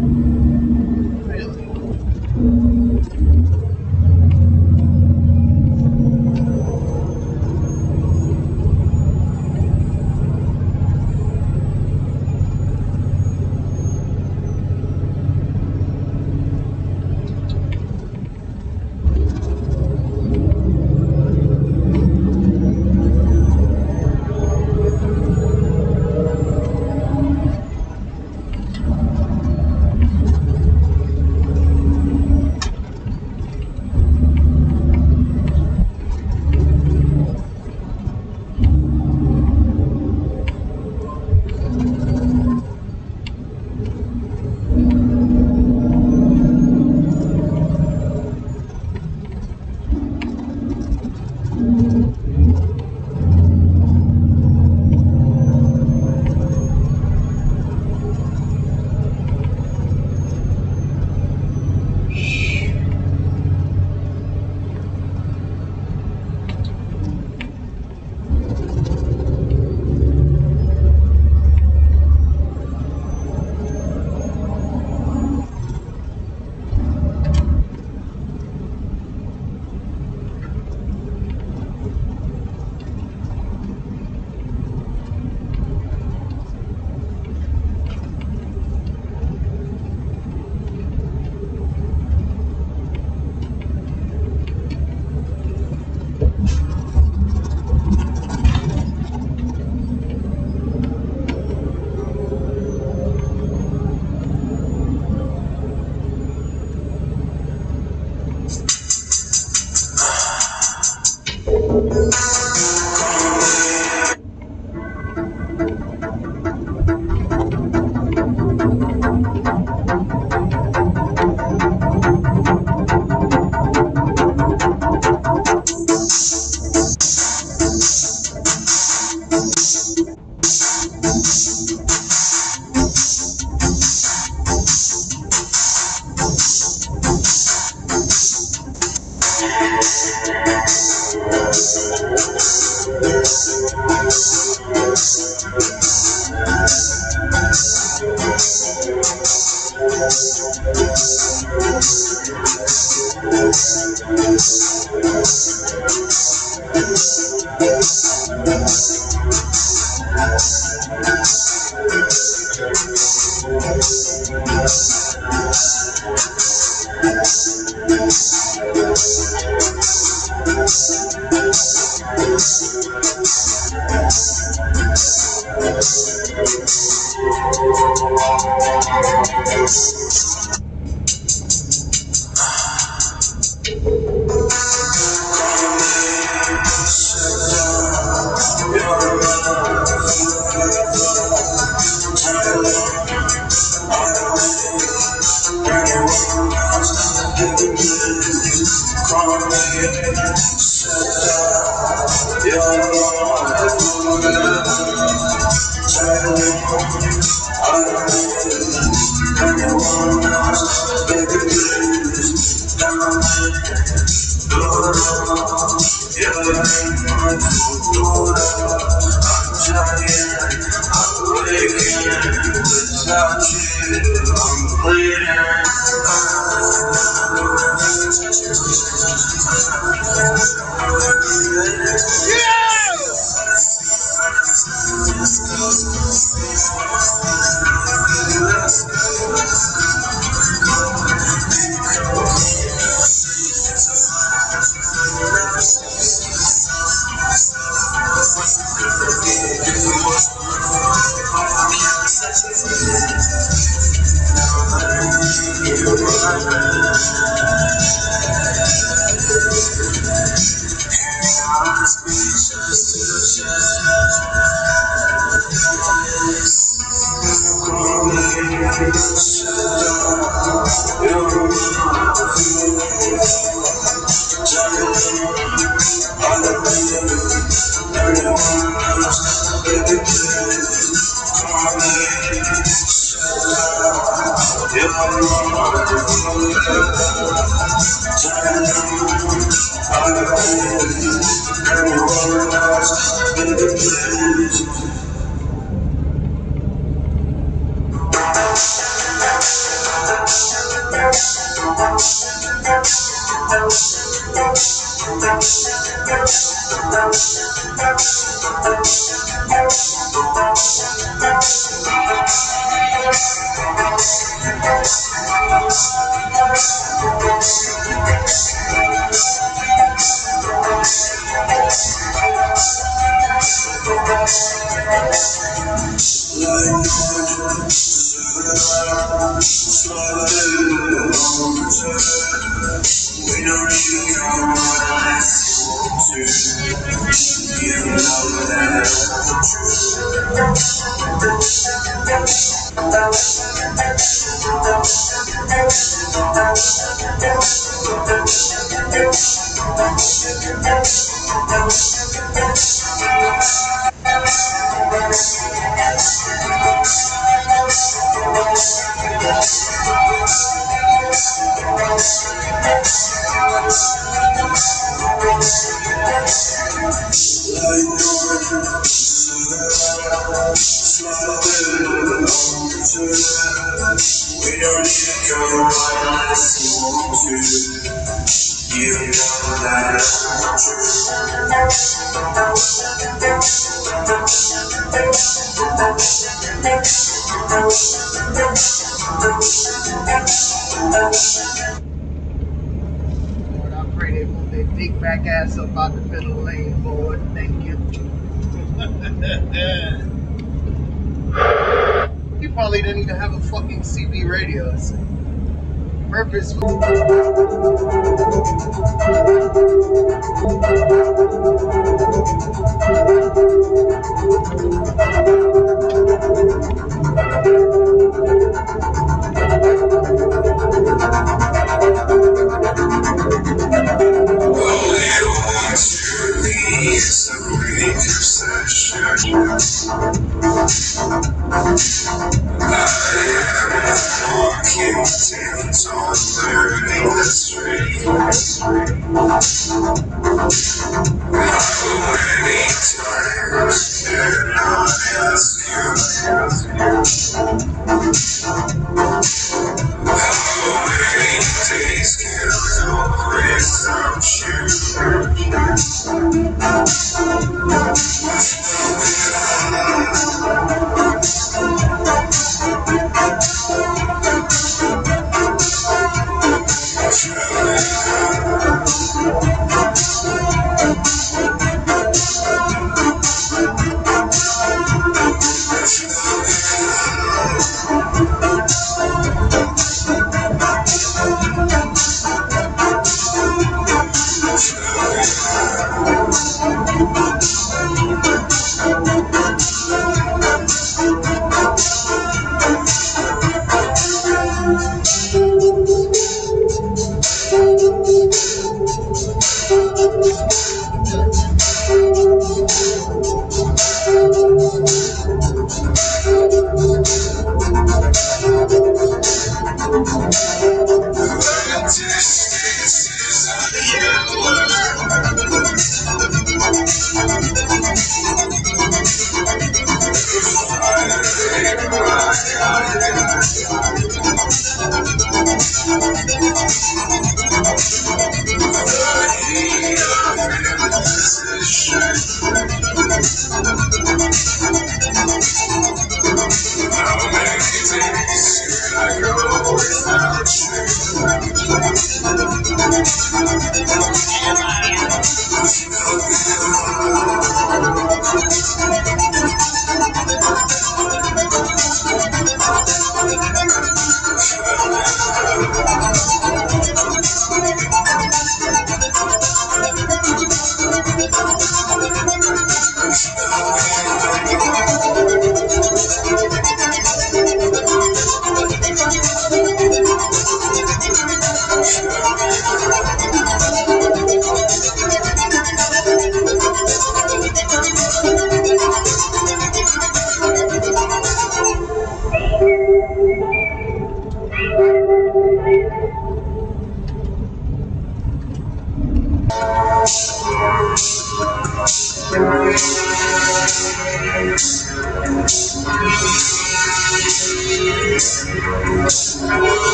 Really? We don't need to come unless you want to. You know that I'm We don't need to go unless you want to. You know that I'm Lord, I pray they move their big back ass up out the middle lane, Lord. Thank you. He probably didn't even have a fucking CB radio. Purpose.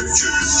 Future.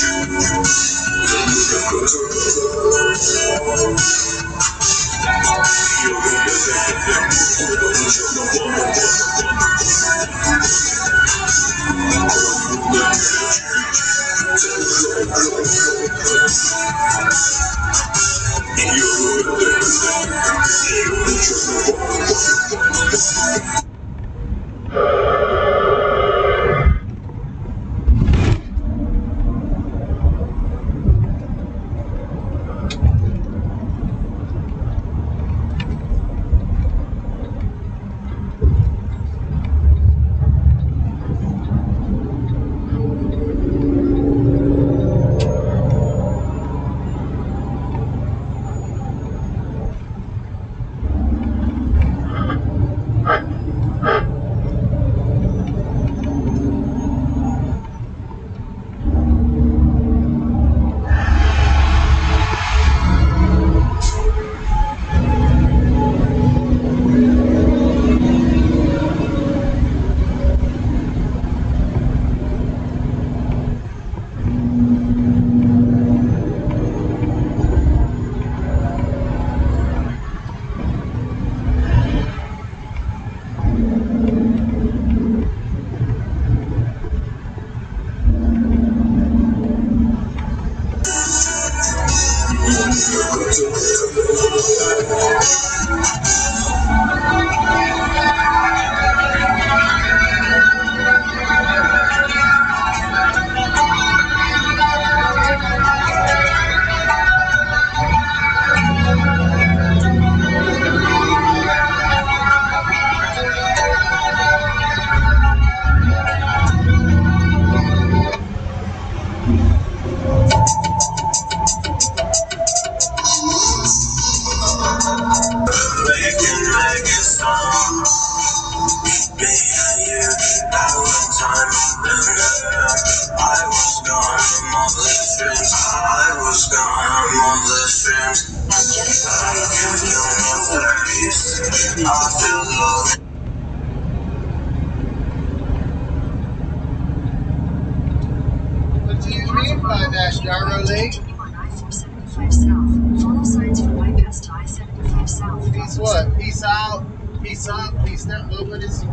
Dash Gyro Lake. Continue on I-475 south. Follow signs for bypass to I-75 south. Peace what? Peace out. Peace up. Peace down. What is...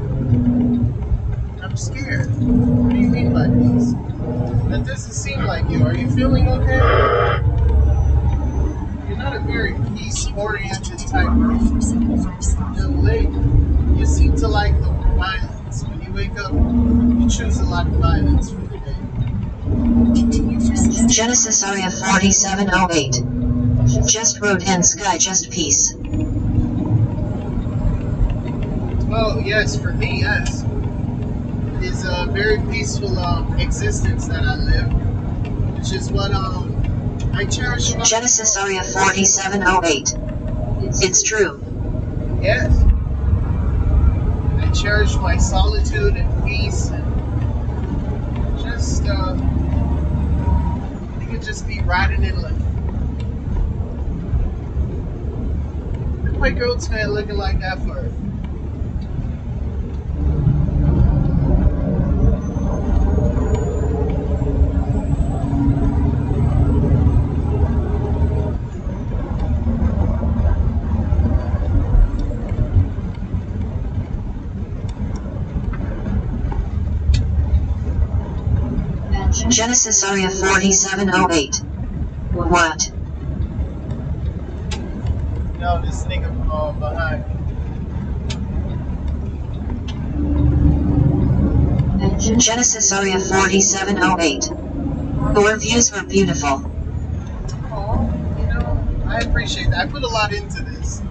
I'm scared. What do you mean by peace? That doesn't seem like you. Are you feeling okay? You're not a very peace-oriented type of young lady. You seem to like the violence. When you wake up, you choose a lot of violence for the day. Genesis Area 4708. Just road and sky, just peace. Well, yes, for me, yes. It is a very peaceful existence that I live, which is what I cherish about Genesis Area 4708. It's true. Yes. I cherish my solitude and peace and just, you could just be riding in life. My girl's man looking like that for her. Genesis Area 4708. What? No, this nigga behind me. Genesis Area 4708. Your views were beautiful. Oh, you know, I appreciate that. I put a lot into this.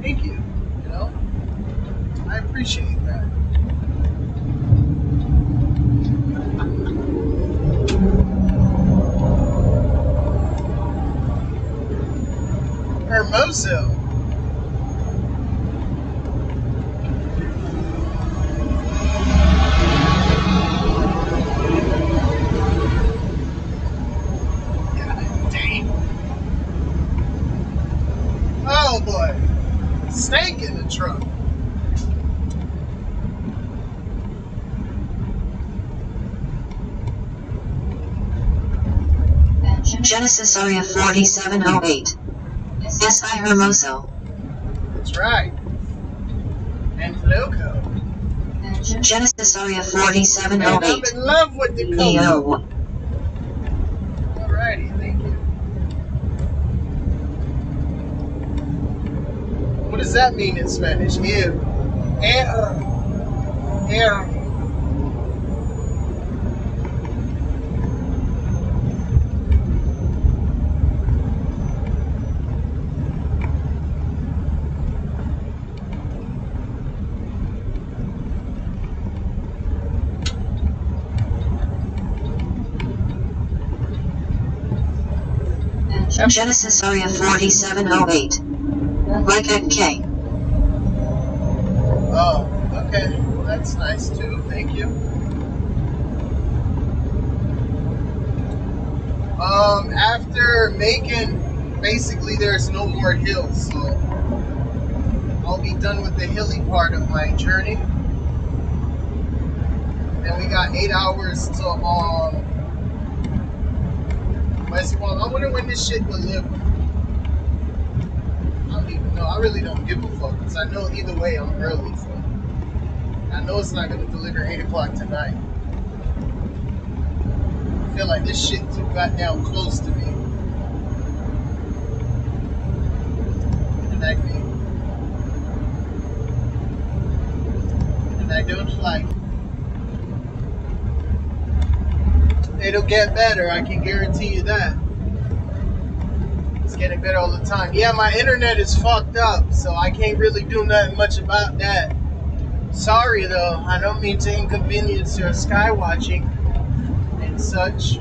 Thank you. You know, I appreciate that. Hermoso. God damn. Oh boy. Snake in the truck. Genesis Area 4708. S.I. Hermoso. That's right. And Loco. Genesis Area Man, I'm 4708. in love with the Coco. Neo. Alrighty, thank you. What does that mean in Spanish? Ew. Air. Genesis Area 4708. Like a K. Oh, okay. Well, that's nice too. Thank you. After Macon, basically there's no more hills, so I'll be done with the hilly part of my journey. And we got 8 hours to West Palm. I wonder when this shit will live. I don't even know. I really don't give a fuck, because I know either way I'm early, so I know it's not going to deliver 8 o'clock tonight. I feel like this shit too goddamn close to me. And I don't like it. It'll get better, I can guarantee you that. It's getting better all the time. Yeah, my internet is fucked up, so I can't really do nothing much about that. Sorry though, I don't mean to inconvenience your sky watching and such.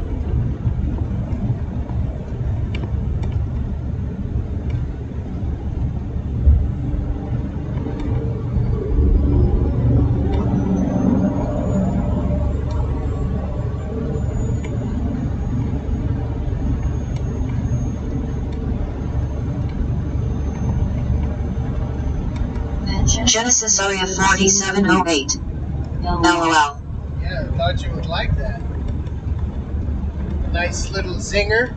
Genesis Area 4708. LOL. Yeah, I thought you would like that. Nice little zinger.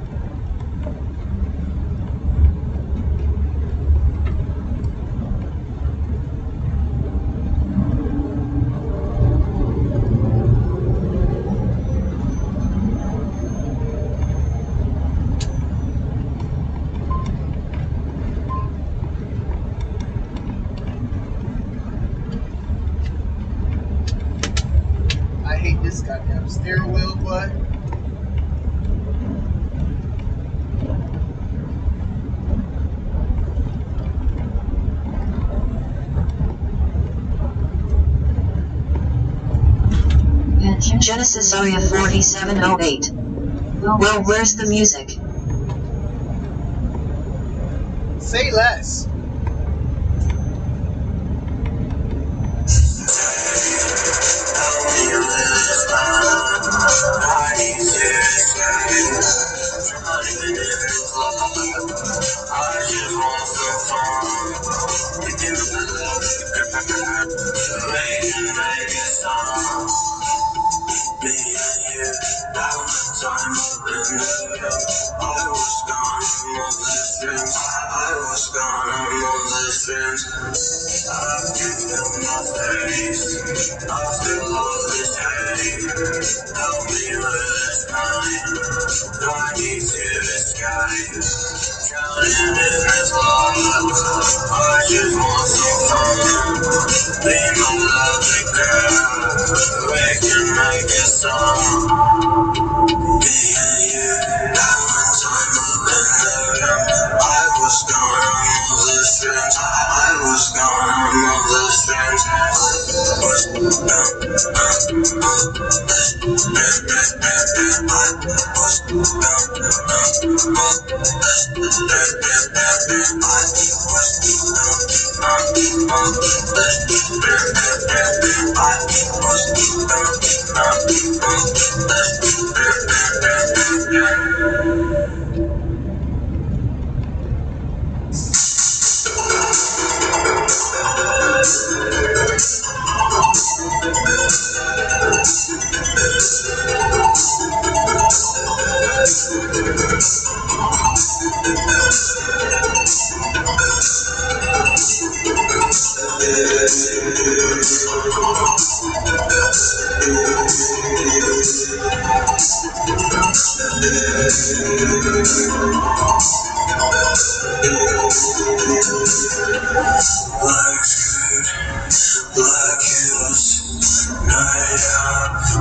I hate this goddamn steering wheel, but Genesis Area 4708. Well, where's the music? say less.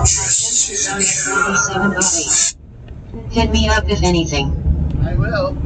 Genesis Area 4708. Hit me up if anything. I will.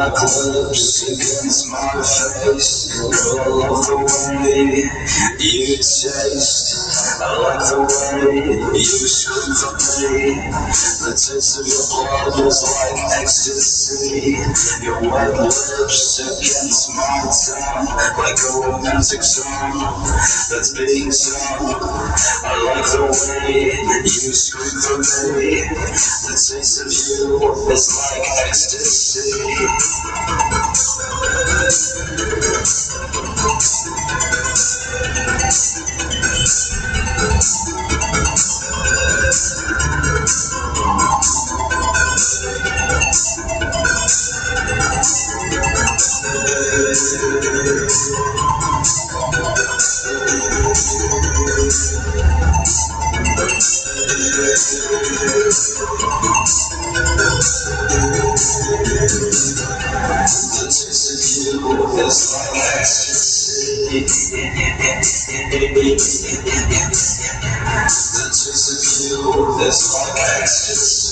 like lips against my face. Girl, I love the way you taste. I like the way you scream for me. The taste of your blood is like ecstasy. Your wet lips against my tongue, like a romantic song that's being sung. I like the way you scream for me. The taste of you is like ecstasy. It's like ecstasy. The taste of you is like ecstasy.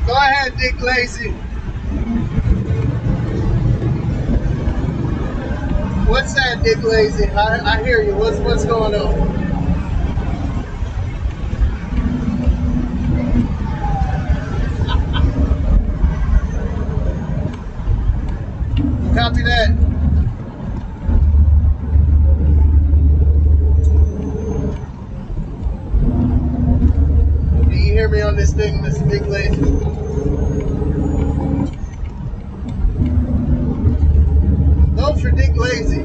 Go ahead, Dick Lazy. What's that, Dick Lazy? I hear you. What's going on? Copy that. Can you hear me on this thing, Mr. Dick Lazy? Vote for Dick Lazy.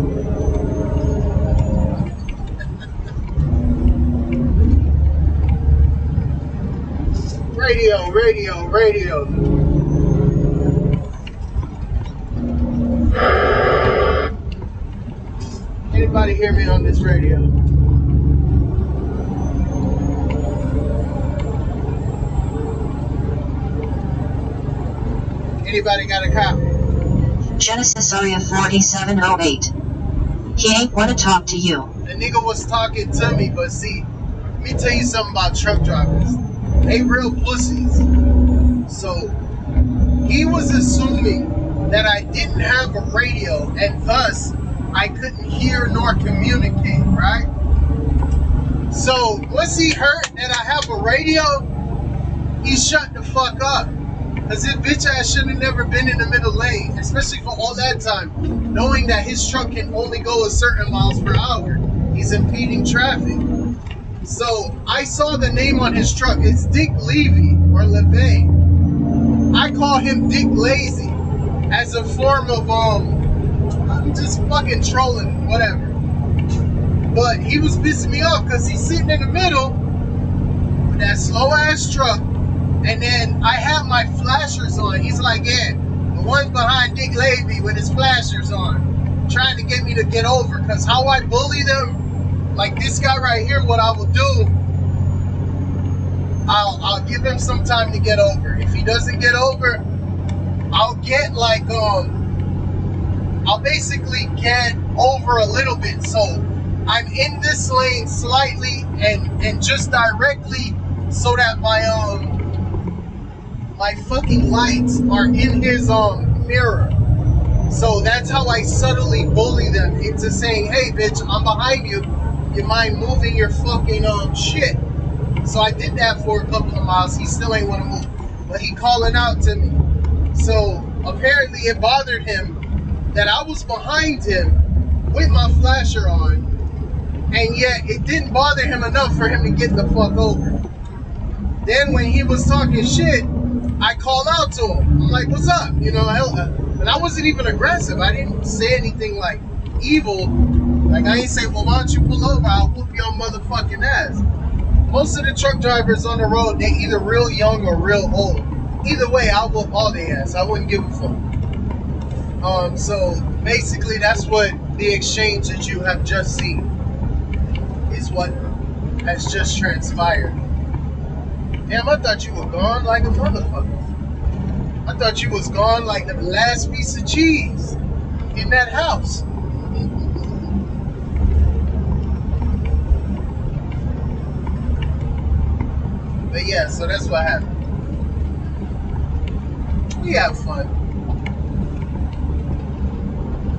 Radio Radio, radio, radio. Anybody hear me on this radio? Anybody got a copy? Genesis Area 4708. He ain't wanna talk to you. The nigga was talking to me, but see, let me tell you something about truck drivers. They real pussies. So, he was assuming that I didn't have a radio, and thus, I couldn't hear nor communicate, right? So, once he heard that I have a radio, he shut the fuck up. Because his bitch ass should have never been in the middle lane, especially for all that time, knowing that his truck can only go a certain miles per hour. He's impeding traffic. So I saw the name on his truck. It's Dick Levy or LeVay. I call him Dick Lazy as a form of I'm just fucking trolling, whatever. But he was pissing me off because he's sitting in the middle with that slow ass truck. And then I have my flashers on. He's like, yeah, the one's behind Dick Levy with his flashers on, trying to get me to get over. Because how I bully them, like this guy right here, what I will do, I'll give him some time to get over. If he doesn't get over, I'll get like, I'll basically get over a little bit. So I'm in this lane slightly and just directly so that my fucking lights are in his mirror. So that's how I subtly bully them into saying, hey bitch, I'm behind you. You mind moving your fucking shit? So I did that for a couple of miles. He still ain't want to move. But he calling out to me. So apparently it bothered him that I was behind him with my flasher on. And yet it didn't bother him enough for him to get the fuck over. Then when he was talking shit, I called out to him. I'm like, what's up? You know, and I wasn't even aggressive. I didn't say anything like evil. Like I ain't say, well, why don't you pull over? I'll whoop your motherfucking ass. Most of the truck drivers on the road, they either real young or real old. Either way, I'll whoop all their ass. I wouldn't give a fuck. So basically that's what the exchange that you have just seen is what has just transpired. Damn, I thought you were gone like a motherfucker. I thought you was gone like the last piece of cheese in that house. But yeah, so that's what happened. We have fun.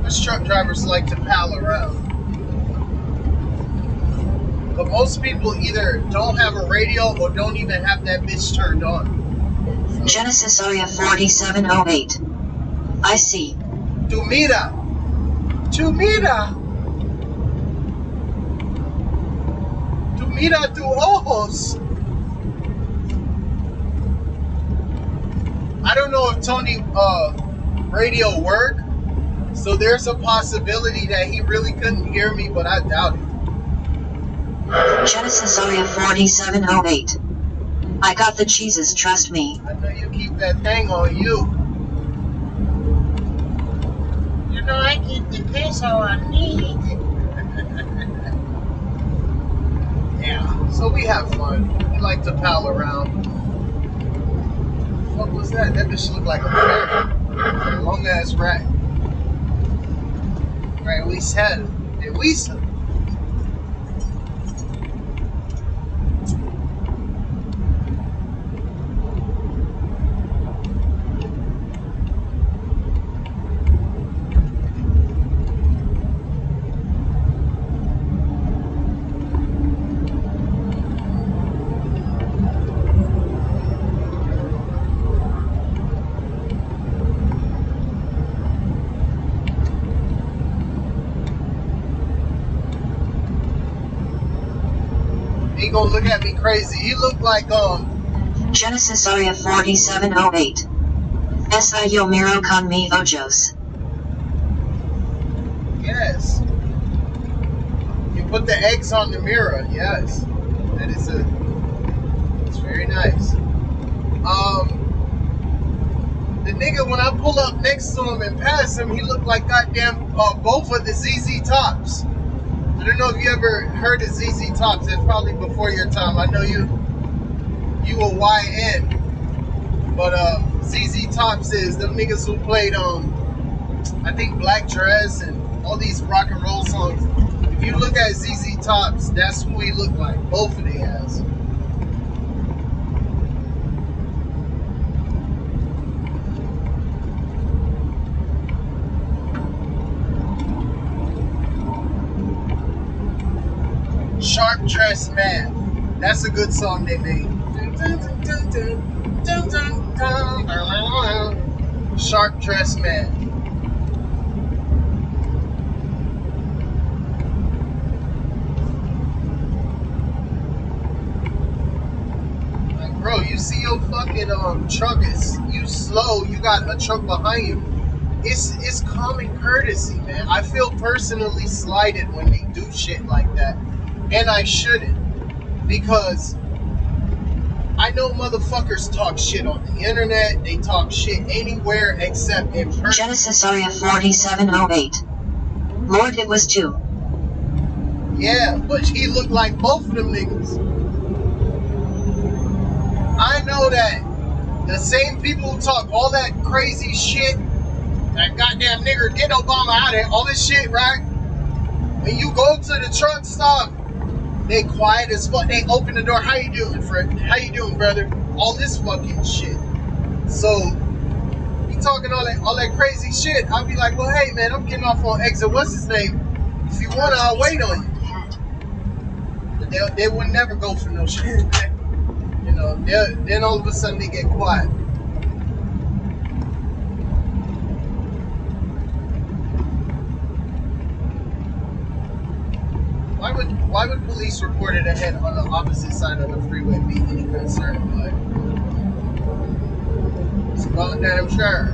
Us truck drivers like to pal around. But most people either don't have a radio or don't even have that bitch turned on. So, Genesis Area 4708. I see. Tumira. Tumira tu ojos. I don't know if Tony radio worked, so there's a possibility that he really couldn't hear me, but I doubt it. Genesis Area 4708. I got the cheeses, trust me. I know you keep that thing on you. You know I keep the peso on me. Yeah, so we have fun. We like to pal around. What was that? That bitch looked like a bear. A long ass rat. Right, we said it. And we said it. He gonna look at me crazy. He look like Genesis Area 4708. Si yo miro con mi ojos. Yes. You put the eggs on the mirror. Yes. That is it's very nice. The nigga, when I pull up next to him and pass him, he looked like goddamn both of the ZZ Tops. I don't know if you ever heard of ZZ Tops. That's probably before your time. I know you a YN. But ZZ Tops is them niggas who played I think Black Dress and all these rock and roll songs. If you look at ZZ Tops, that's who he looked like. Both of they ass. Sharp Dressed Man. That's a good song they made. Sharp Dressed Man. Like, bro, you see your fucking truck is you slow, you got a truck behind you. It's common courtesy, man. I feel personally slighted when they do shit like that. And I shouldn't, because I know motherfuckers talk shit on the internet. They talk shit anywhere except in person. Genesis Area 4708. Lord, it was 2. Yeah, but he looked like both of them niggas. I know that the same people who talk all that crazy shit, that goddamn nigger, get Obama out of here, all this shit, right? When you go to the truck stop, they quiet as fuck. They open the door. How you doing, friend? How you doing, brother? All this fucking shit. So, you talking all that crazy shit. I'll be like, well, hey, man, I'm getting off on exit. What's his name? If you want to, I'll wait on you. But they would never go for no shit. You know, then all of a sudden they get quiet. Why would police report it ahead on the opposite side of the freeway be any concern? Like, it's goddamn sure.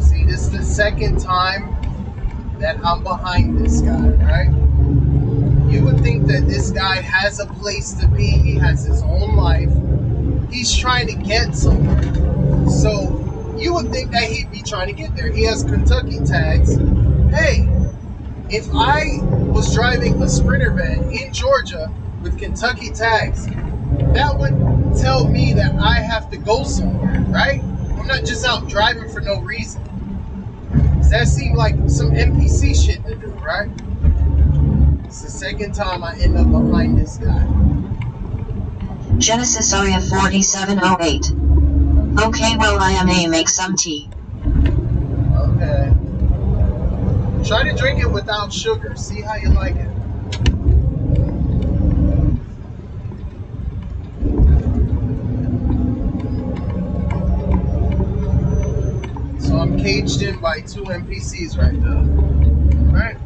See, this is the second time that I'm behind this guy, right? You would think that this guy has a place to be. He has his own life. He's trying to get somewhere. So you would think that he'd be trying to get there. He has Kentucky tags. Hey, if I was driving a Sprinter van in Georgia with Kentucky tags, that would tell me that I have to go somewhere, right? I'm not just out driving for no reason. Does that seem like some NPC shit to do, right? It's the second time I end up behind this guy. Genesis Area 4708. Okay, well, I may make some tea. Okay. Try to drink it without sugar. See how you like it. So I'm caged in by 2 NPCs right now. Right?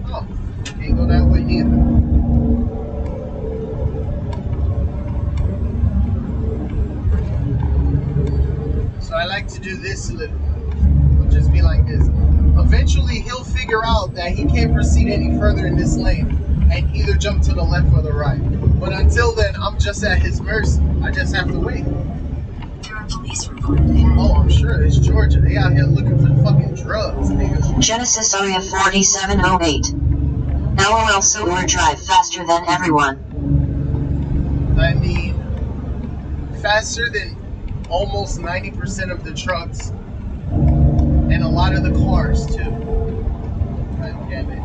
Oh, can't go that way either. So I like to do this little move. It'll just be like this. Eventually he'll figure out that he can't proceed any further in this lane and either jump to the left or the right. But until then, I'm just at his mercy. I just have to wait. There are police reported ahead. Oh, I'm sure it's Georgia. They out here looking for fucking drugs, niggas. Genesis Area 4708. LOL, so or drive faster than everyone. I mean, faster than almost 90% of the trucks and a lot of the cars too. God damn it.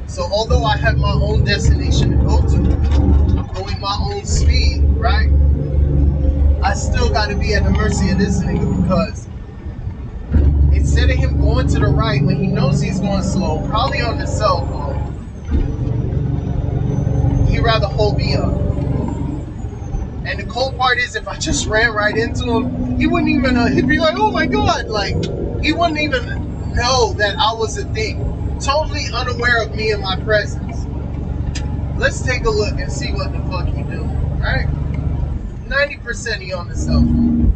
So although I have my own destination to go to, I'm going my own speed, right? I still got to be at the mercy of this nigga because instead of him going to the right when he knows he's going slow, probably on the cell phone, he'd rather hold me up. And the cold part is, if I just ran right into him, he wouldn't even, he'd be like, oh my God. Like, he wouldn't even know that I was a thing. Totally unaware of me and my presence. Let's take a look and see what the fuck he do. Alright? 90% he on the cell phone.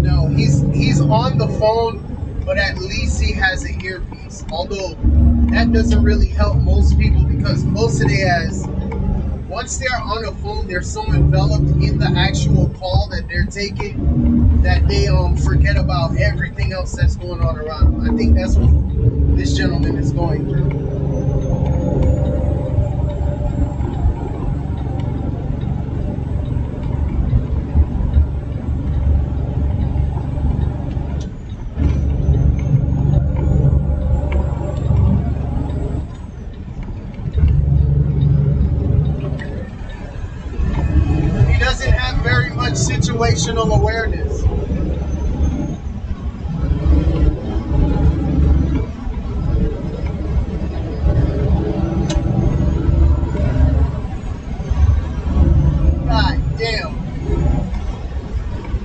No, he's on the phone, but at least he has an earpiece. Although that doesn't really help most people, because most of their ass, once they're on a phone, they're so enveloped in the actual call that they're taking that they forget about everything else that's going on around them. I think that's what this gentleman is going through. Situational awareness. God damn.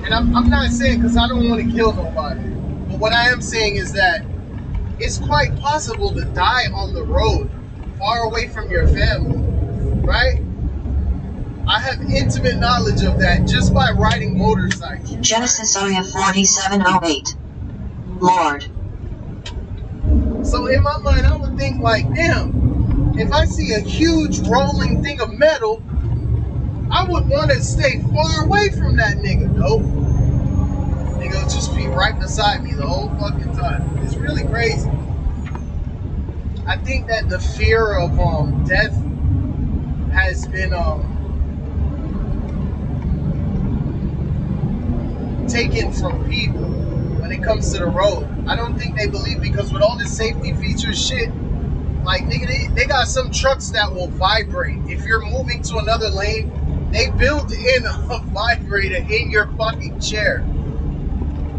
And I'm not saying, because I don't want to kill nobody, but what I am saying is that it's quite possible to die on the road, far away from your family, right? I have intimate knowledge of that just by riding motorcycles. Genesis Area 4708. Lord. So in my mind, I would think like, damn, if I see a huge rolling thing of metal, I would want to stay far away from that nigga. Nope. Nigga will just be right beside me the whole fucking time. It's really crazy. I think that the fear of death has been taken from people when it comes to the road. I don't think they believe, because with all this safety feature shit, like nigga, they got some trucks that will vibrate. If you're moving to another lane, they build in a vibrator in your fucking chair.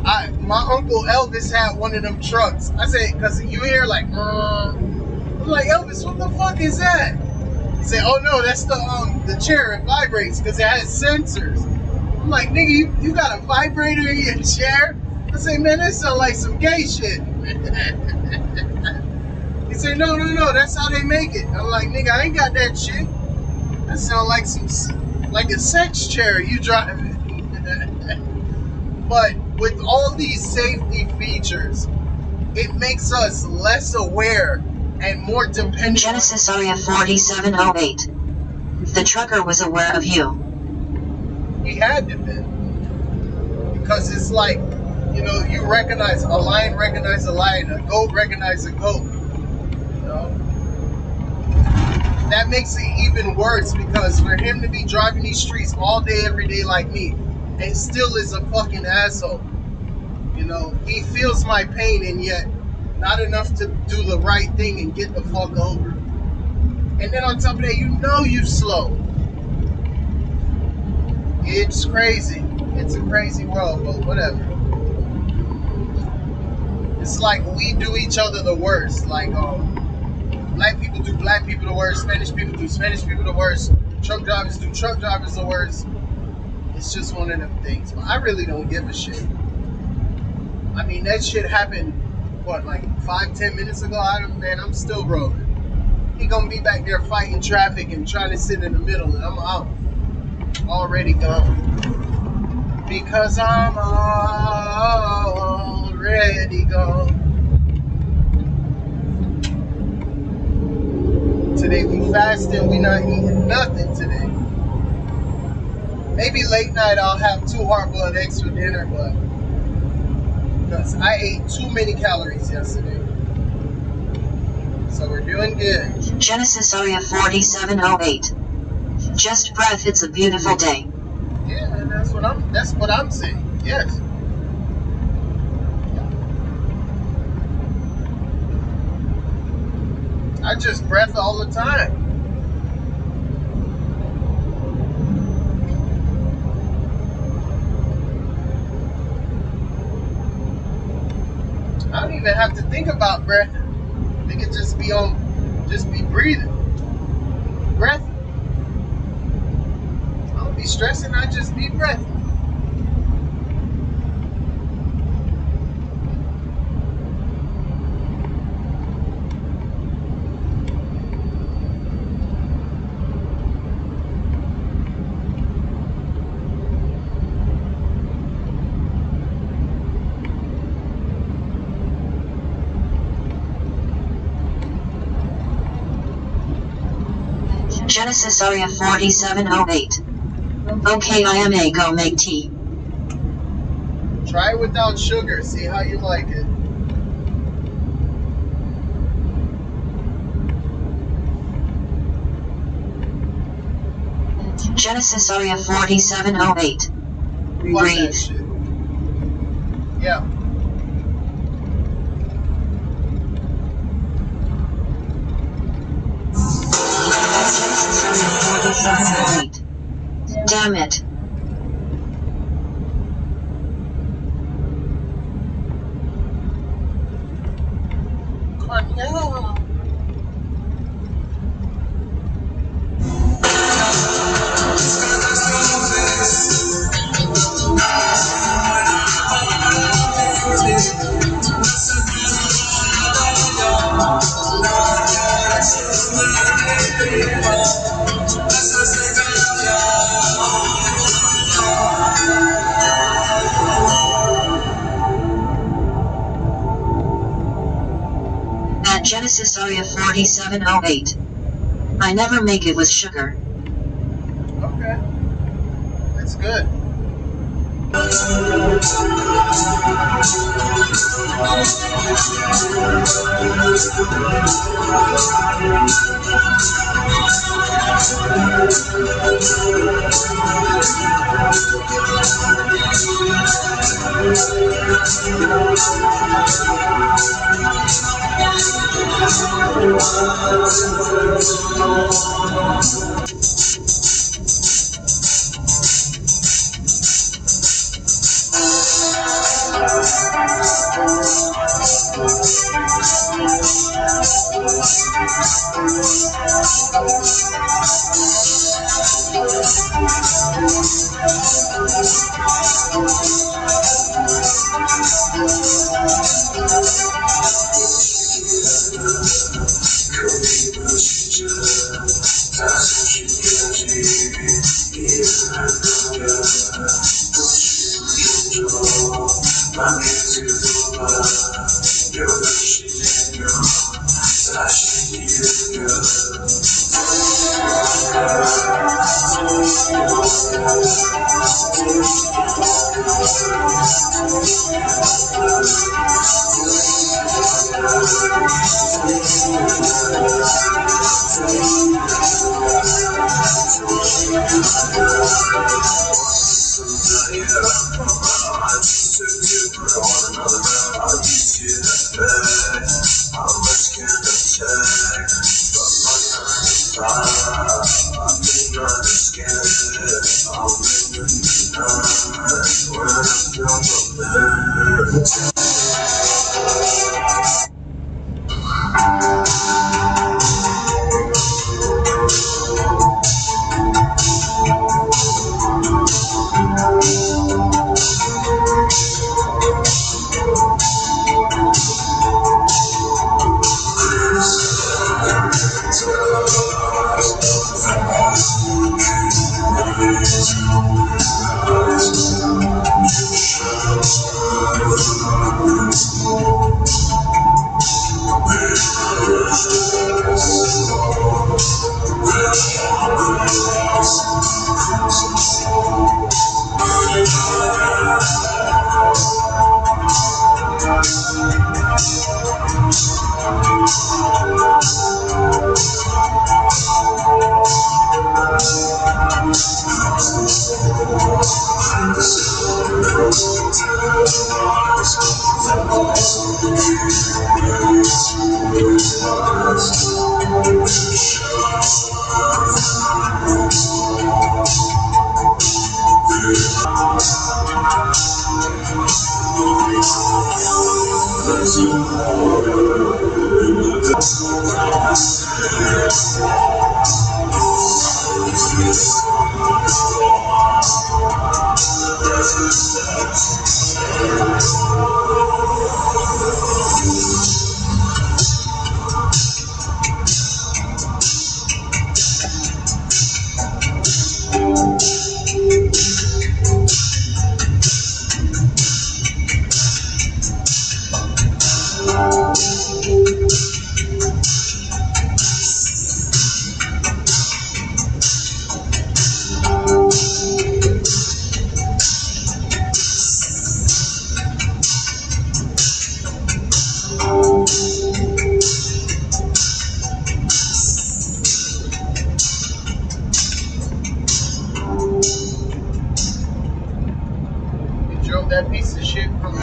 My uncle Elvis had one of them trucks. I say, cause you hear like, I'm like, Elvis, what the fuck is that? He said, oh no, that's the chair. It vibrates because it has sensors. I'm like, nigga, you got a vibrator in your chair? I say, man, that sounds like some gay shit. He said, no, that's how they make it. I'm like, nigga, I ain't got that shit. That sounds like a sex chair you driving. But with all these safety features, it makes us less aware and more dependent. Genesis Area 4708. The trucker was aware of you. He had to be. Because it's like, you recognize a lion, recognize a lion, a goat, recognize a goat. That makes it even worse, because for him to be driving these streets all day, every day like me, and still is a fucking asshole. He feels my pain, and yet not enough to do the right thing and get the fuck over. And then on top of that, you slow. It's crazy. It's a crazy world, but whatever. It's like we do each other the worst. Like, black people do black people the worst. Spanish people do Spanish people the worst. Truck drivers do truck drivers the worst. It's just one of them things. But I really don't give a shit. I mean, that shit happened, like 5-10 minutes ago? I'm still rolling. He gonna be back there fighting traffic and trying to sit in the middle, and I'm out. Already gone. Because I'm already gone. Today we fasting, we not eating nothing today. Maybe late night I'll have 2 hard boiled eggs for dinner, but because I ate too many calories yesterday. So we're doing good. Genesis Area 4708. Just breath, it's a beautiful day. Yeah, that's what I'm saying. Yes. I just breath all the time. I don't even have to think about breath. They could just be breathing. Breath stressing, I just deep breath. Genesis Area 4708. Okay, I am a go make tea. Try it without sugar. See how you like it. Genesis Area 4708. Fuck that Breathe. shit. Yeah. Genesis Area 4708. Damn it. Coño. At Genesis Area 4708. I never make it with sugar. Okay. That's good. You drove that piece of shit from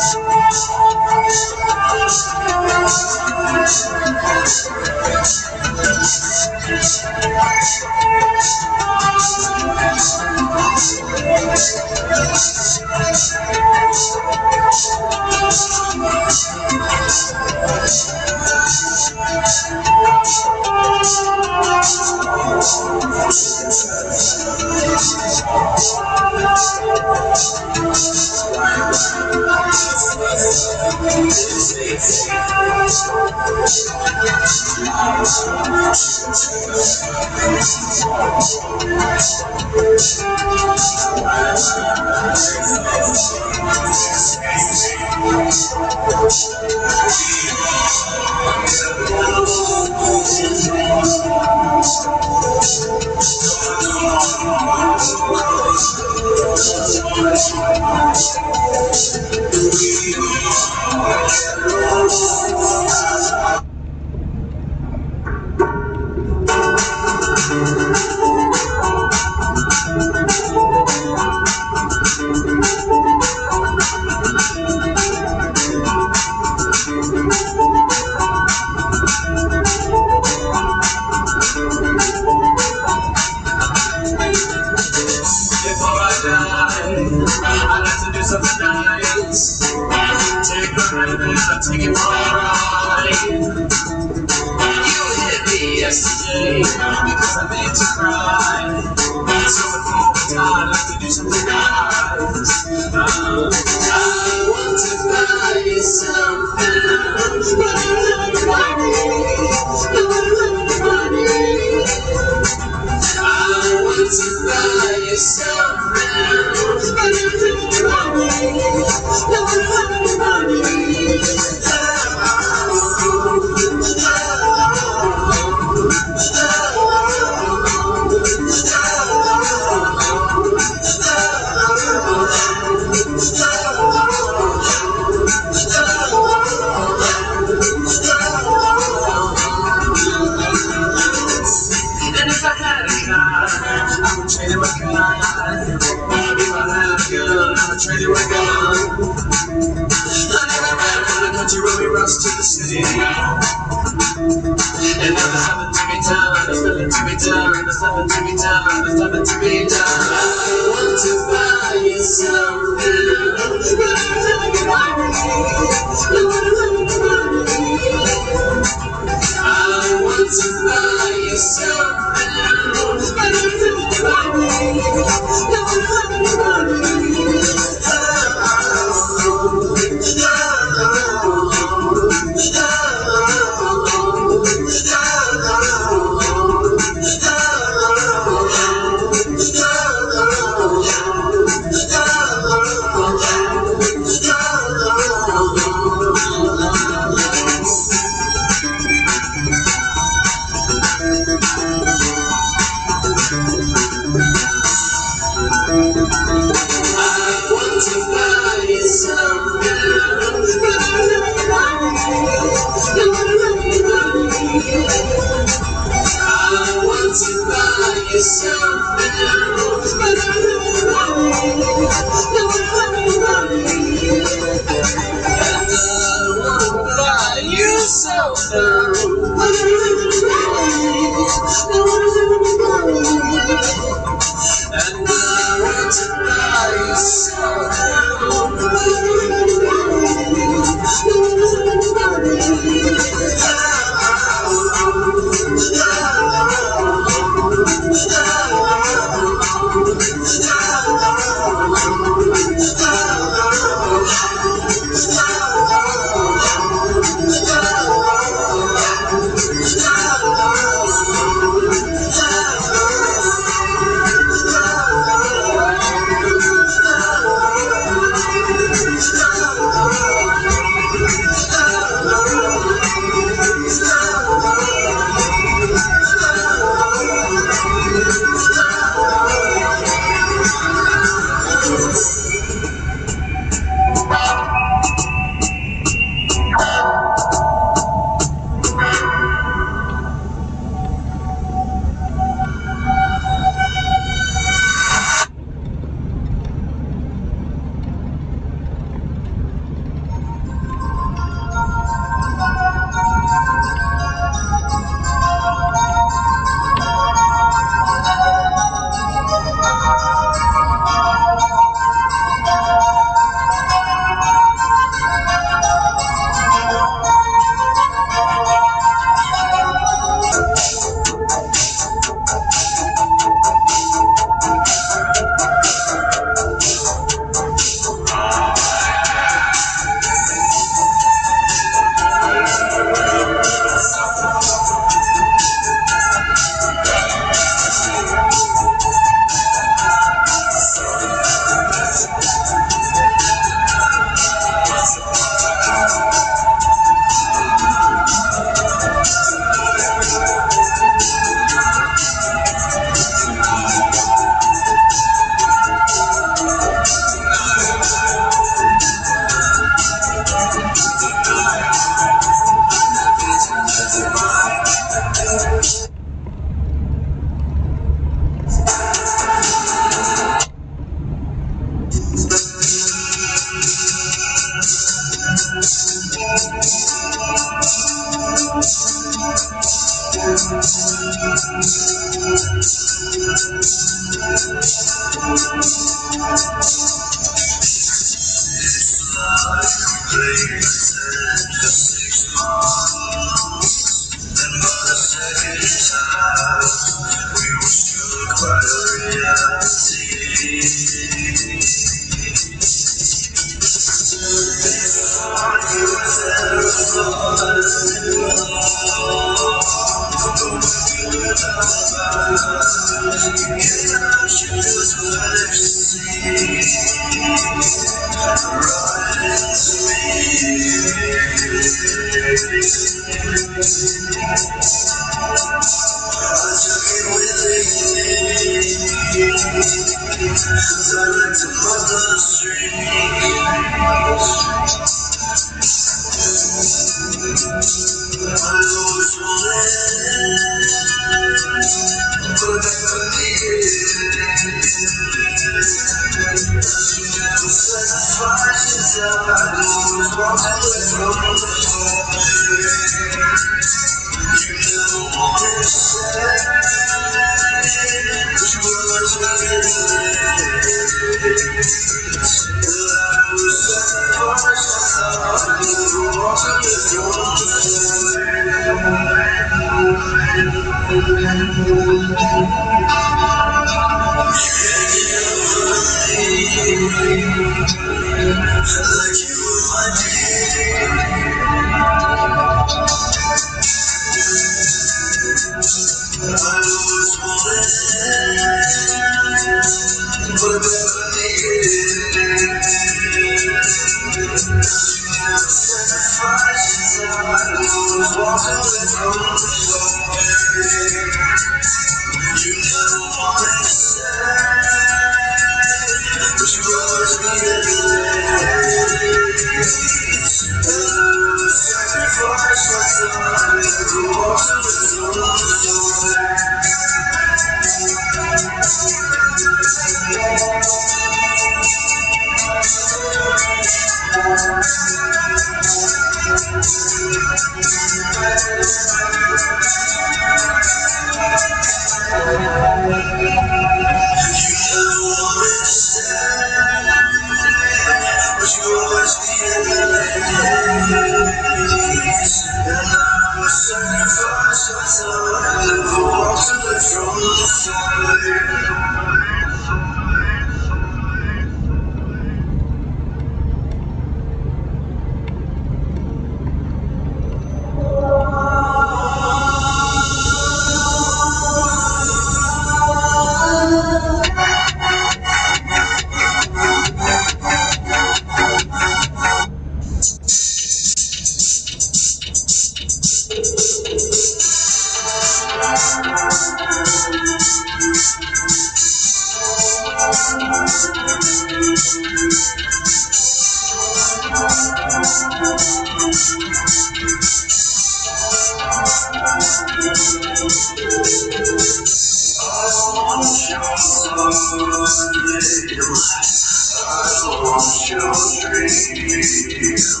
want your dreams.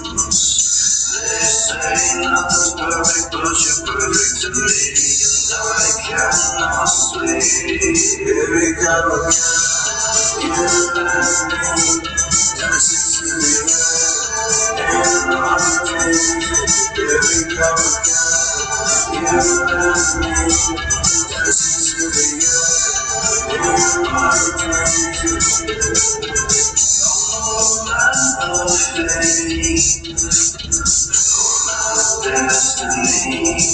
They say nothing's perfect, but you're perfect to me. And I cannot sleep. Here we go again. You and me, dancing to the end in my dreams. Here we go again. You and me, dancing to the end in my dreams. Oh, that's no fate, destiny.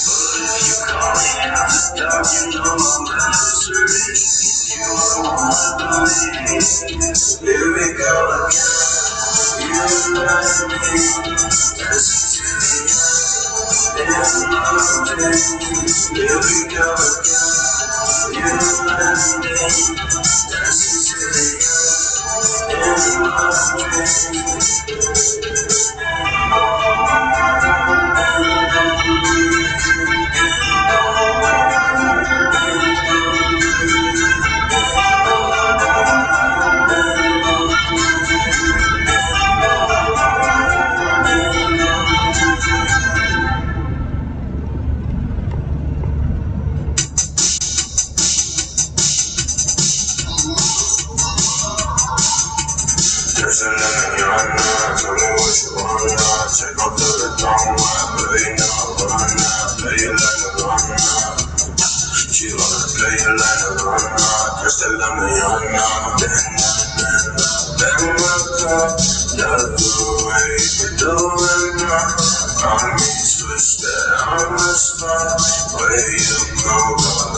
But if you call me after dark, you know I'm misery. You are one of me. Here we go again. You and me, dancing to the end in my dreams. Here we go again. You and me, dancing to the end in my dreams. There's a lemon you're not, tell me what you wanna. Take off the wrong way, play now, run now, play it like a runner. She wanna play it like a runner. There's a lemon you're not, then my cup, love the way you do it now. Got me twisted, I'm the spot, where you go,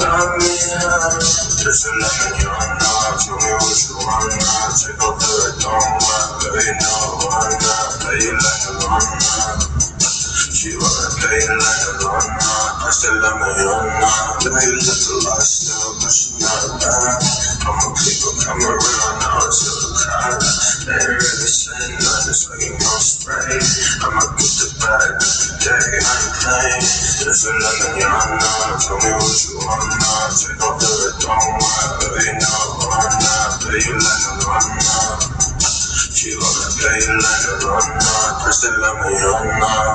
got me high. There's a lemon you're not, tell me what you wanna. Take off the wrong way, play now, run now, play it like a runner. She wanna play it like a runner. I still love me, you're not. Play a little lifestyle, but she's not a bad. I'm a people coming around now to the crowd. They ain't really saying nothing, so you gon' spray. I'ma get the bag every day, I ain't playing. There's a lemon, you're not. Tell me what you wanna. Take off the wrong way, play now, run now, play it like a runner. She wanna play it like a runner. Press the lemon, you're not.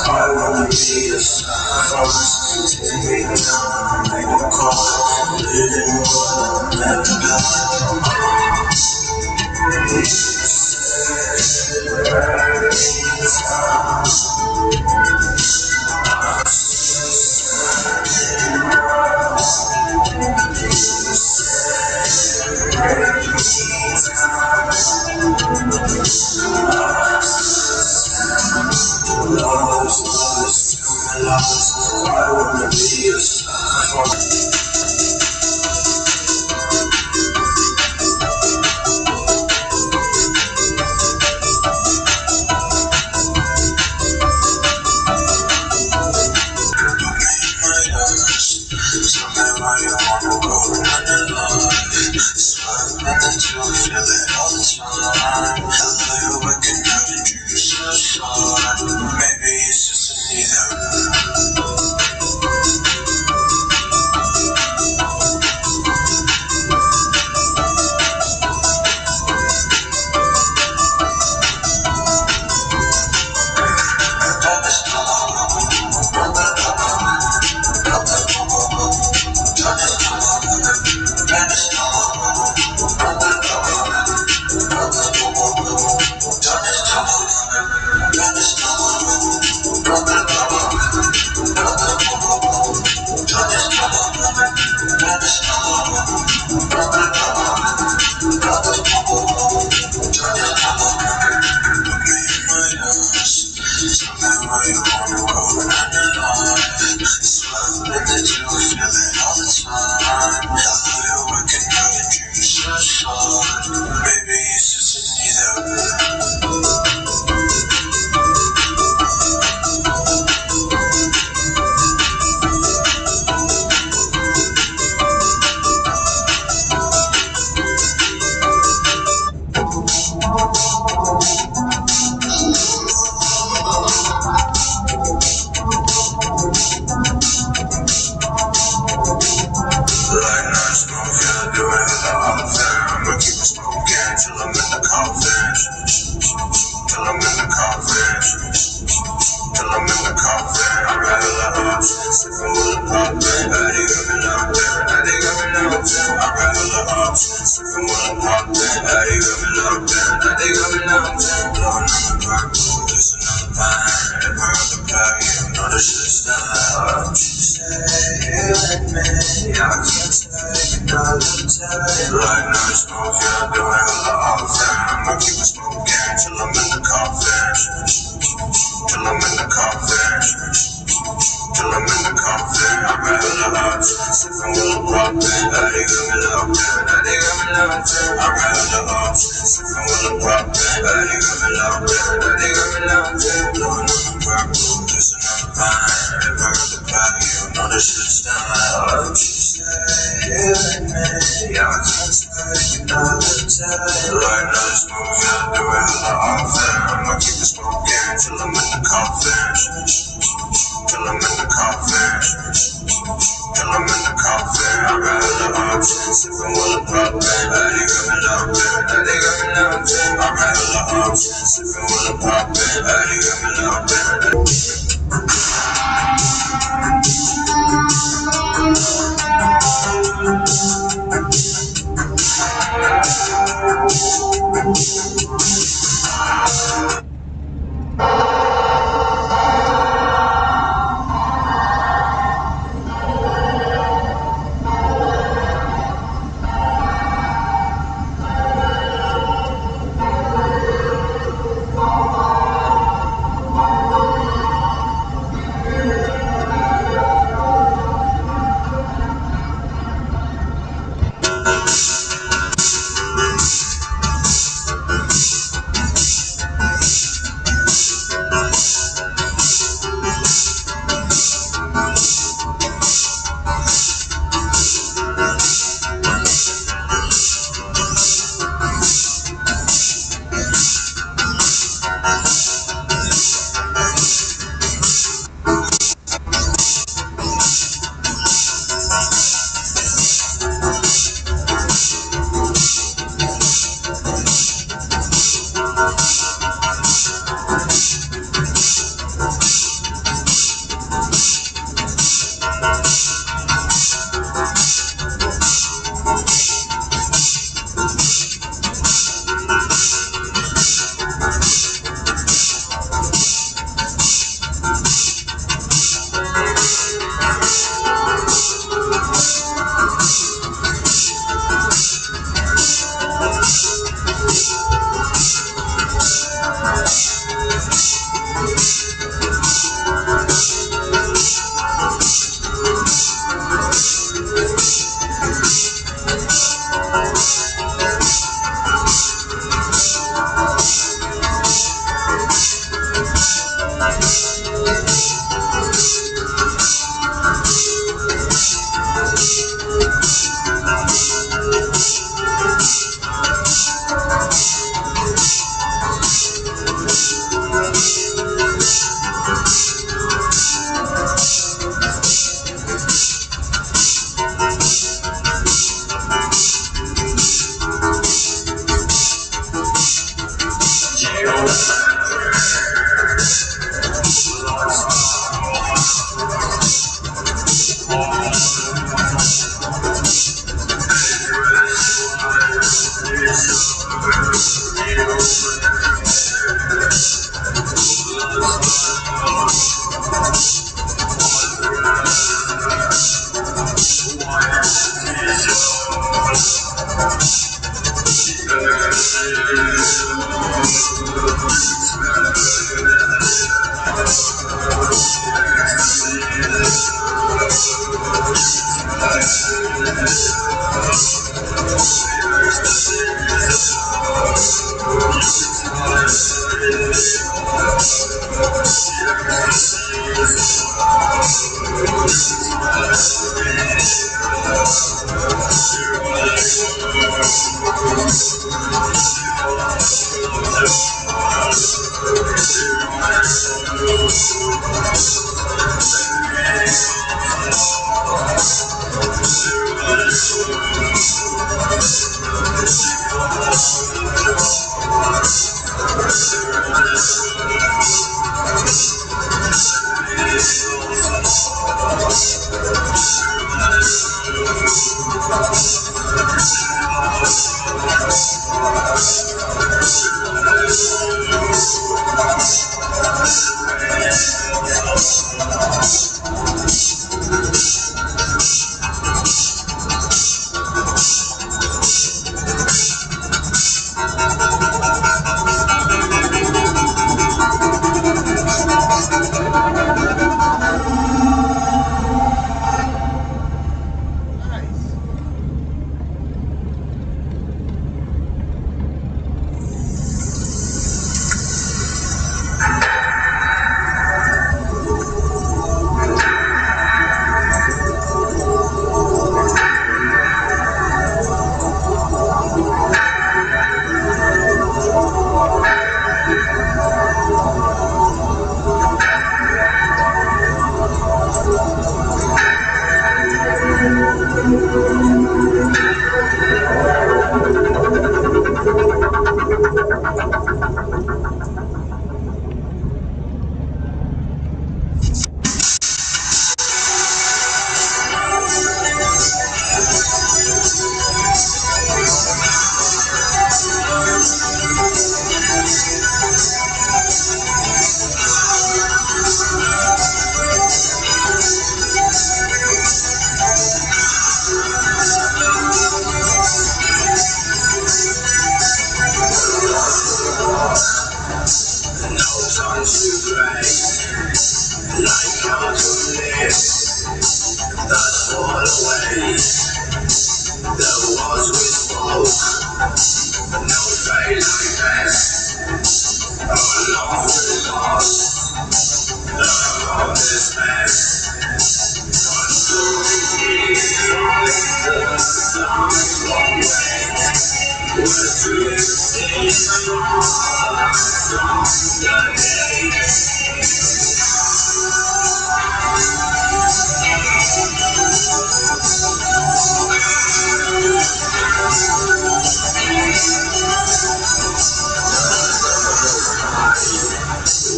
I wanna be a sacrifice. Take me down, make a call. Living what I never I wanna be a sacrifice. Tell me why you wanna go running life. Swear that you feel it all the time. I know you're waking up and dreaming so hard. Maybe it's just a need I can't take another day. Like no smoke, yeah, I do it hella often. I'ma keep it smoking till I'm in the coffin. Till I'm in the coffin. Till I'm in the coffin, I'm a hella option. Sippin' with a poppin', they got me locked in. They got me locked in. I'm a hella option. Sippin' with a poppin', they got me locked in. They got me locked in. Blowin' on the purple, just another pine. If I got the pack, you know this shit's done. I'll let you stay here with me. Yeah, I can't take another day. Right now, the smoke, yeah, I do it hella often. I'ma keep it smoking till I'm in the coffin. Till I'm in the coffin. Till I'm in the coffin. I'm a hella option. Sippin' with a poppin'. They got me locked in. They got me locked in. I'm a hella option. Sippin' with a poppin'. They got me locked in.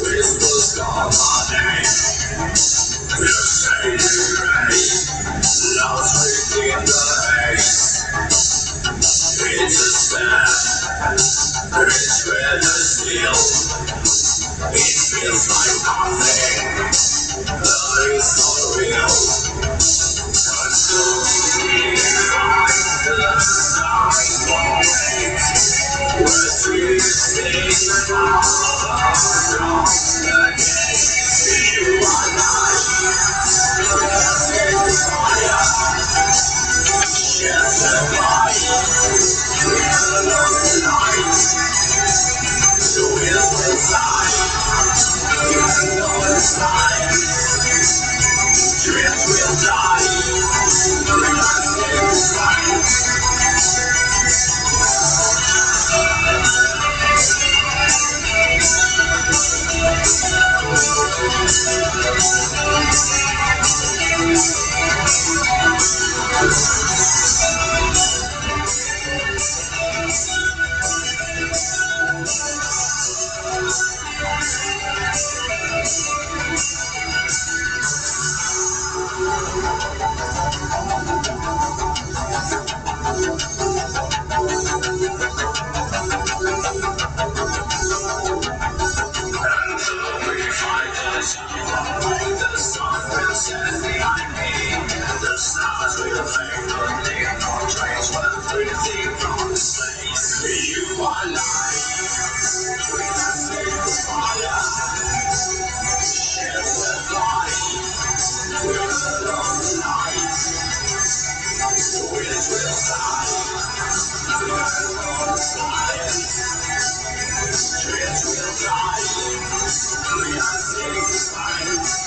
Whispers call my name. You say you're ready. Lost within the haze. It's a sad, rich with a steel. It feels like nothing. Love is so real. Consuming like the starry morning. Where trees sing all across the gate. You are not fire. Yes, the light. We are the light. So is the sign. You know the sign. Dreams will die. We must get the sign. The stars will fade, but leave no trace. We're breathing from space. You are light. We can see the fire. Share the light. We're alone tonight. The winds will die. We're alone tonight. Dreams will die. We are seeing the signs.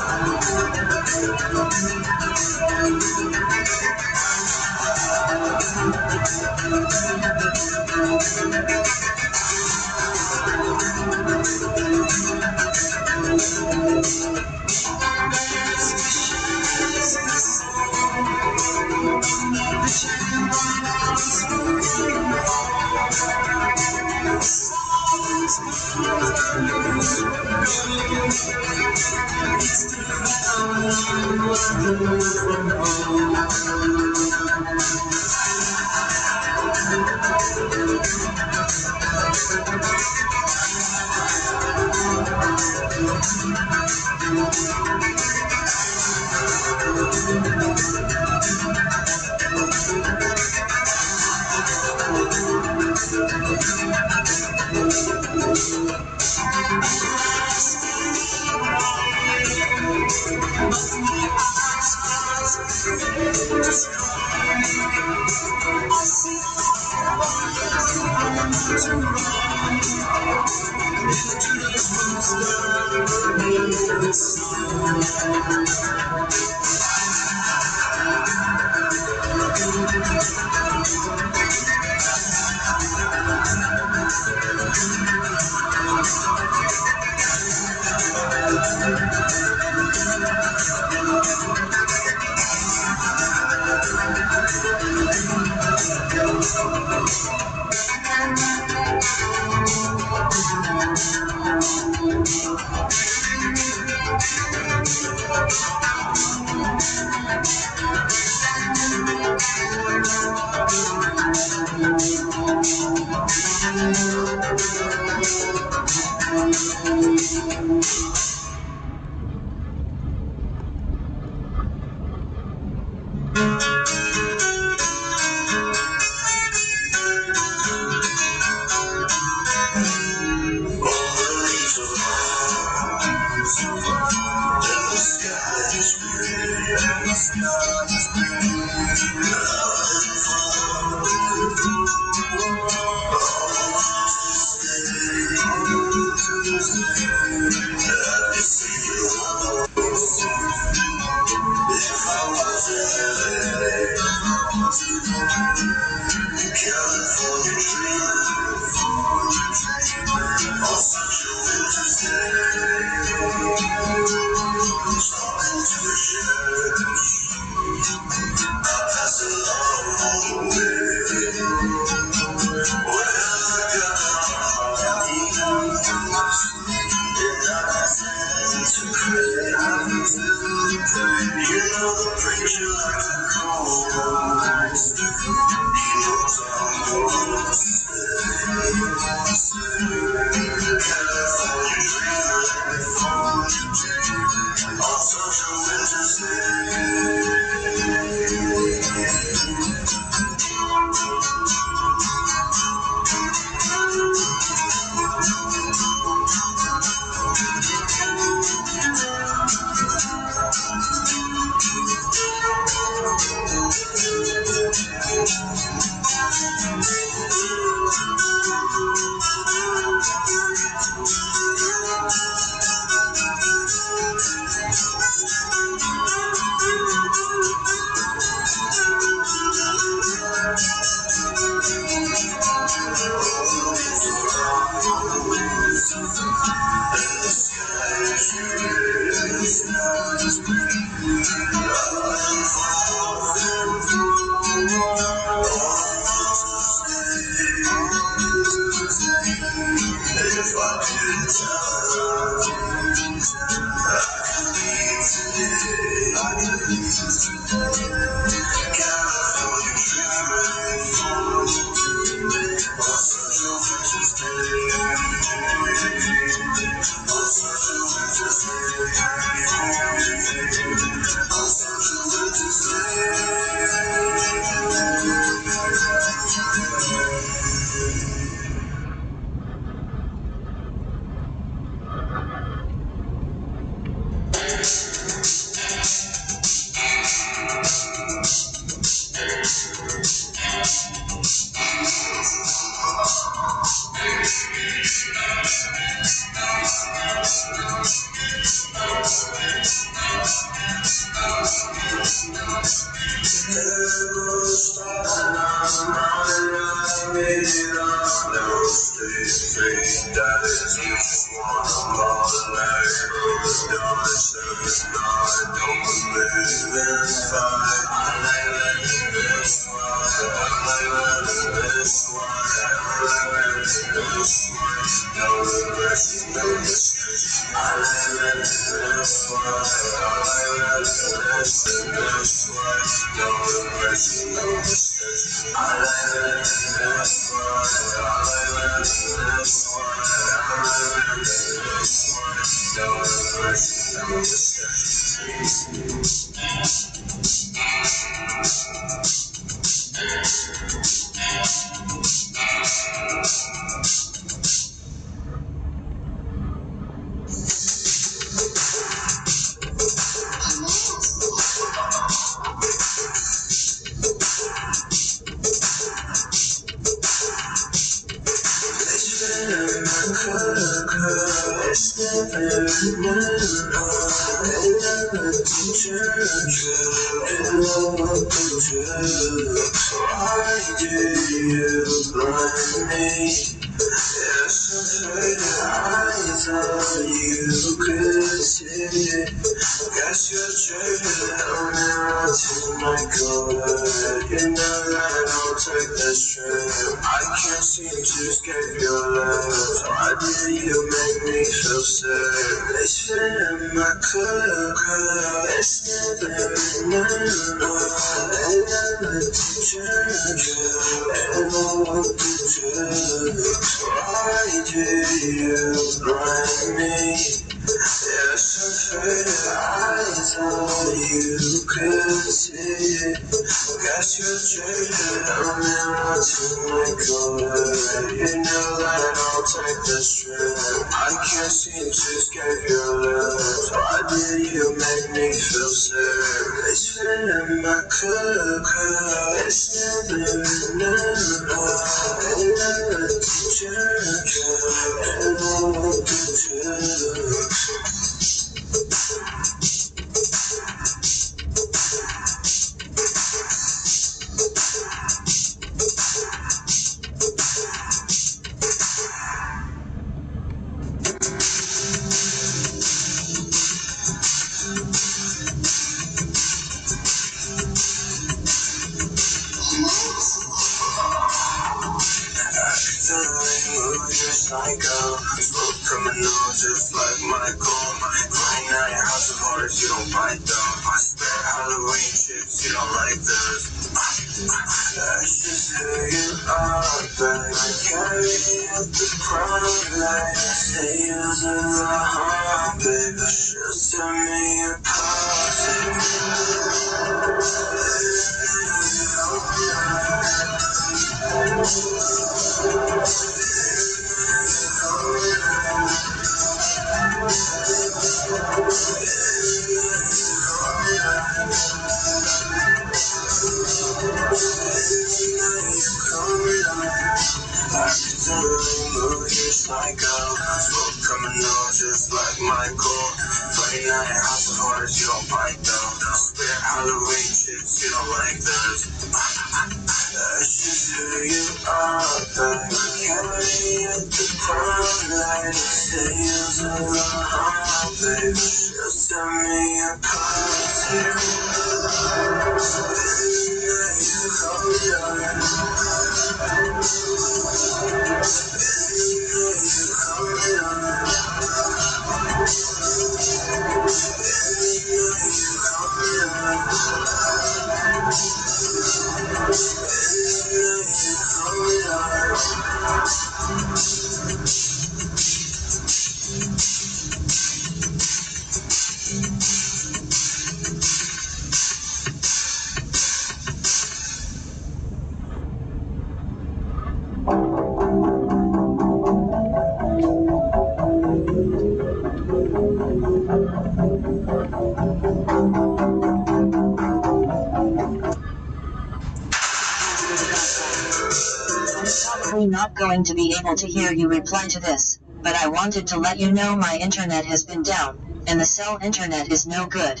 not going to be able to hear you reply to this, but I wanted to let you know my internet has been down, and the cell internet is no good.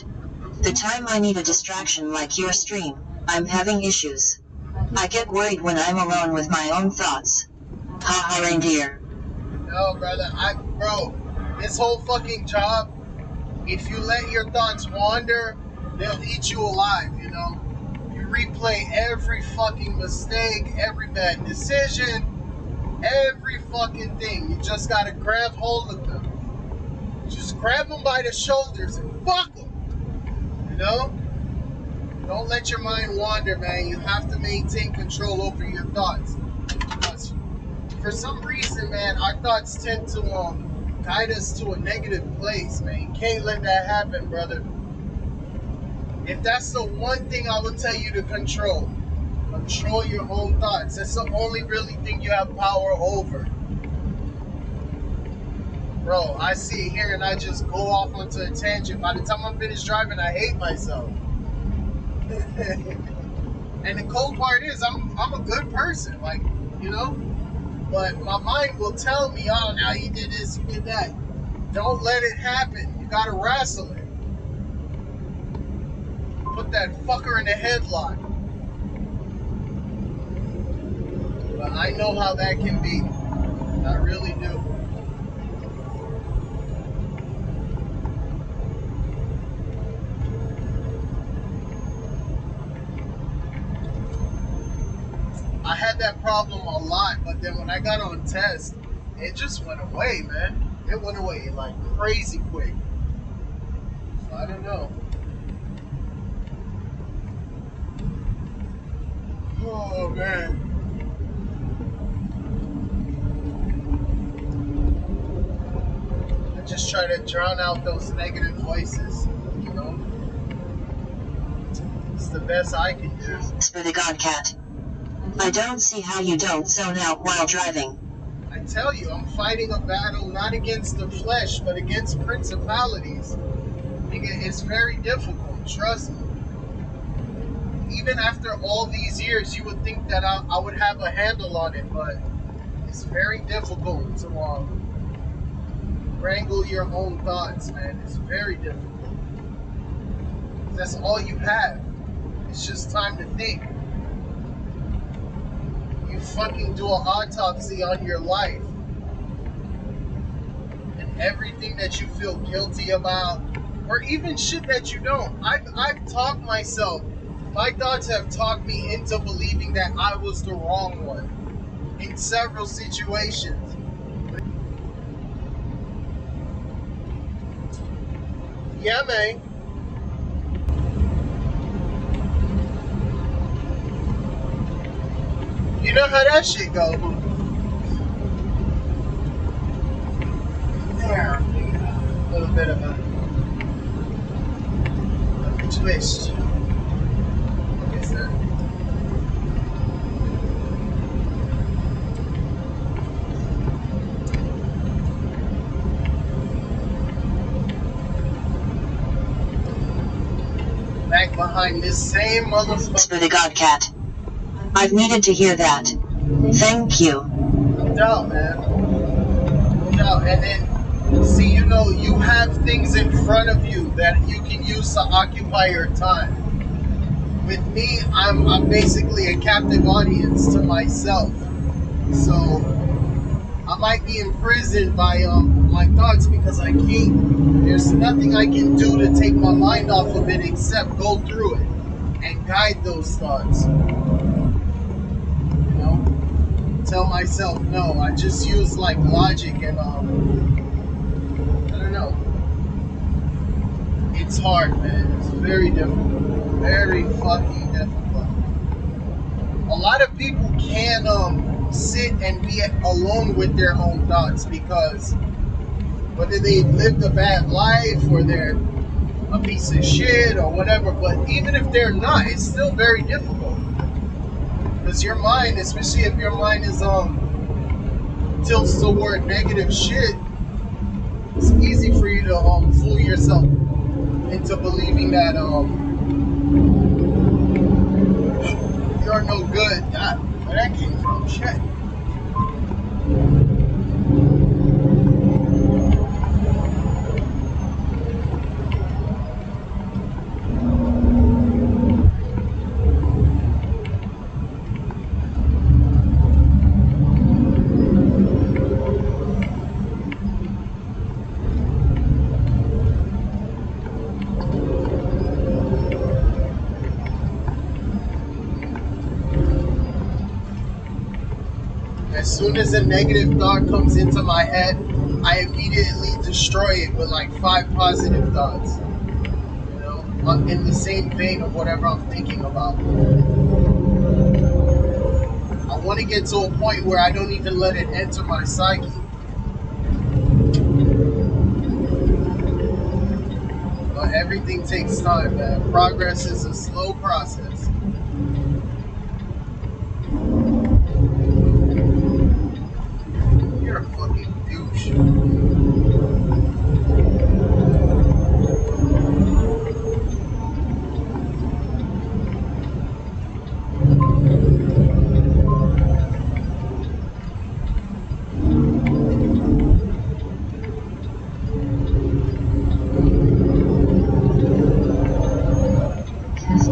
The time I need a distraction like your stream, I'm having issues. I get worried when I'm alone with my own thoughts. Haha, reindeer. No, brother, bro, this whole fucking job, if you let your thoughts wander, they'll eat you alive, you know? You replay every fucking mistake, every bad decision, every fucking thing. You just gotta grab hold of them. Just grab them by the shoulders and fuck them, you know? Don't let your mind wander, man. You have to maintain control over your thoughts. Because for some reason, man, our thoughts tend to guide us to a negative place, man. You can't let that happen, brother. If that's the one thing I would tell you to control your own thoughts. That's the only really thing you have power over. Bro, I sit here and I just go off onto a tangent. By the time I'm finished driving, I hate myself. And the cold part is, I'm a good person, like, you know? But my mind will tell me, oh, now you did this, you did that. Don't let it happen. You gotta wrestle it. Put that fucker in a headlock. But I know how that can be. I really do. I had that problem a lot, but then when I got on test, it just went away, man. It went away like crazy quick. So I don't know. Oh, man. I just try to drown out those negative voices, you know? It's the best I can do. Spur the God Cat. I don't see how you don't zone out while driving. I tell you, I'm fighting a battle not against the flesh, but against principalities. It's very difficult, trust me. Even after all these years, you would think that I would have a handle on it, but it's very difficult to wrangle your own thoughts, man. It's very difficult. That's all you have. It's just time to think. You fucking do an autopsy on your life. And everything that you feel guilty about, or even shit that you don't. I've talked myself. My thoughts have talked me into believing that I was the wrong one in several situations. Yeah, man. You know how that shit go. There, a little bit of a twist. What is that? Back behind this same motherfucker. Spur the God Cat. I've needed to hear that. Thank you. No doubt, man. No doubt. And then, see, you know, you have things in front of you that you can use to occupy your time. With me, I'm basically a captive audience to myself. So, I might be imprisoned by my thoughts because I can't. There's nothing I can do to take my mind off of it except go through it and guide those thoughts. Tell myself no. I just use like logic and I don't know. It's hard, man. It's very difficult. Very fucking difficult. A lot of people can sit and be alone with their own thoughts because whether they lived a bad life or they're a piece of shit or whatever, but even if they're not, it's still very difficult. Because your mind, especially if your mind is tilts toward negative shit, it's easy for you to fool yourself into believing that you're no good. Where that came from? Shit. As soon as a negative thought comes into my head, I immediately destroy it with like 5 positive thoughts. You know, in the same vein of whatever I'm thinking about. I want to get to a point where I don't even let it enter my psyche. But everything takes time, man. Progress is a slow process. You're a fucking douche.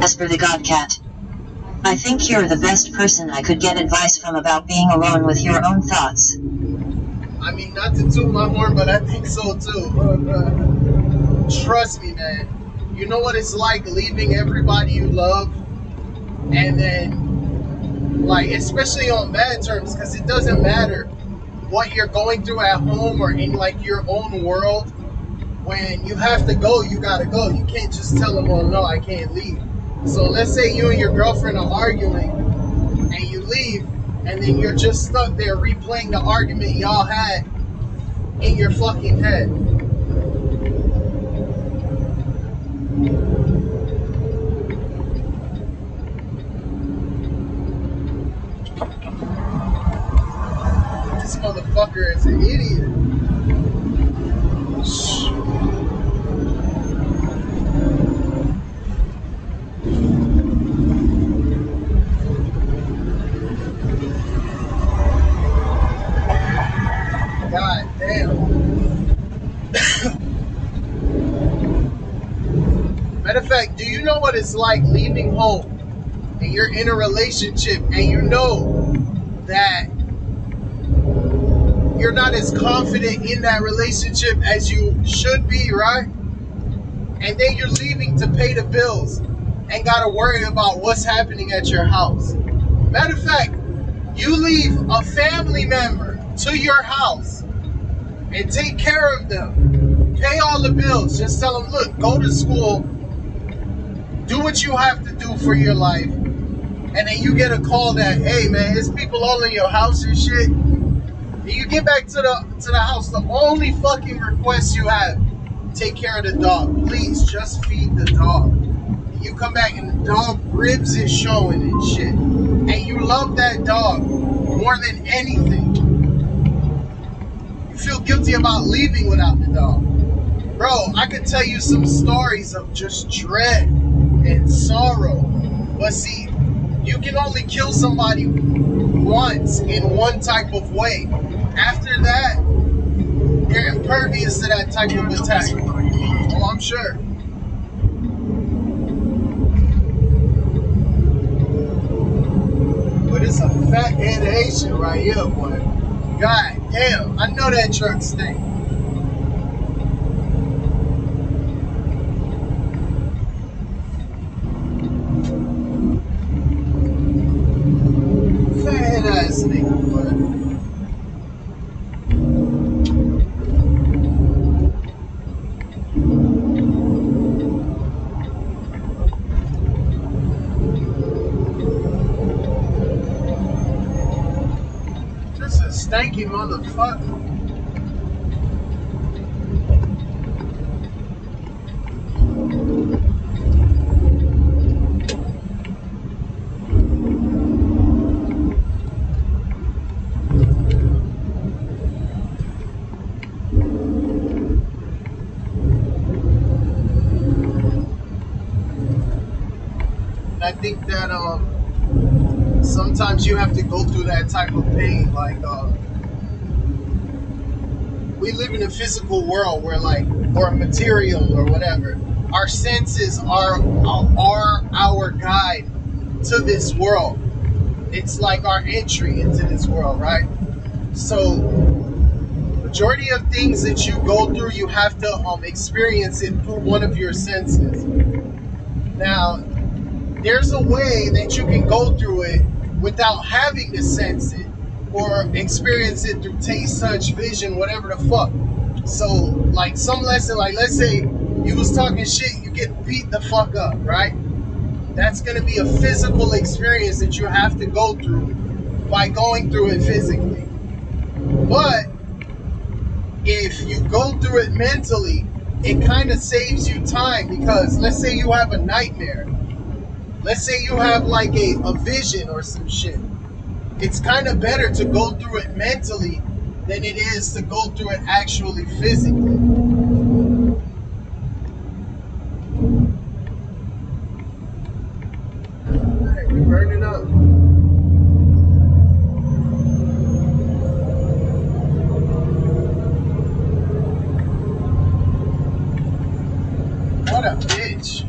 As for the Godcat, I think you're the best person I could get advice from about being alone with your own thoughts. I mean, not to toot my horn, but I think so too. Trust me, man. You know what it's like leaving everybody you love, and then, like, especially on bad terms, because it doesn't matter what you're going through at home or in, like, your own world. When you have to go, you gotta go. You can't just tell them, well, no, I can't leave. So let's say you and your girlfriend are arguing, and you leave, and then you're just stuck there replaying the argument y'all had in your fucking head. This motherfucker is an idiot. God damn. Matter of fact, do you know what it's like leaving home and you're in a relationship and you know that you're not as confident in that relationship as you should be, right? And then you're leaving to pay the bills and gotta worry about what's happening at your house. Matter of fact, you leave a family member to your house and take care of them. Pay all the bills. Just tell them, look, go to school, do what you have to do for your life, and then you get a call that, hey man, there's people all in your house and shit. And you get back to the house, the only fucking request you have, take care of the dog. Please, just feed the dog. And you come back and the dog ribs is showing and shit. And you love that dog more than anything. You feel guilty about leaving without the dog. Bro, I could tell you some stories of just dread and sorrow. But see, you can only kill somebody once in one type of way. After that, they're impervious to that type of attack. Oh, I'm sure. But it's a fat head Haitian right here, boy. God damn, I know that truck stink. Fat ass nigga, boy. Stanky motherfucker. And I think that sometimes you have to go through that type of pain, like we live in a physical world where like, or material or whatever. Our senses are our guide to this world. It's like our entry into this world, right? So majority of things that you go through, you have to experience it through one of your senses. Now, there's a way that you can go through it without having to sense it or experience it through taste, touch, vision, whatever the fuck. So, like some lesson, like let's say you was talking shit, you get beat the fuck up, right? That's going to be a physical experience that you have to go through by going through it physically. But if you go through it mentally, it kind of saves you time, because let's say you have a nightmare. Let's say you have like a vision or some shit. It's kind of better to go through it mentally than it is to go through it actually physically. Alright, we're burning up. What a bitch.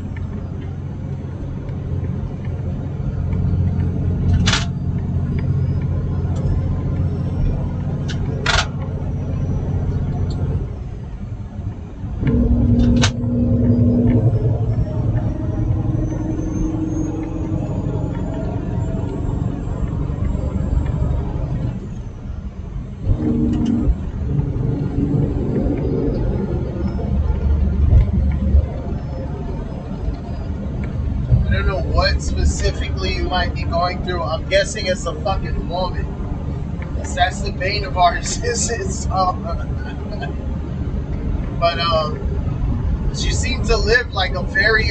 Specifically you might be going through. I'm guessing it's a fucking woman. That's the bane of our existence. But she seems to live like a very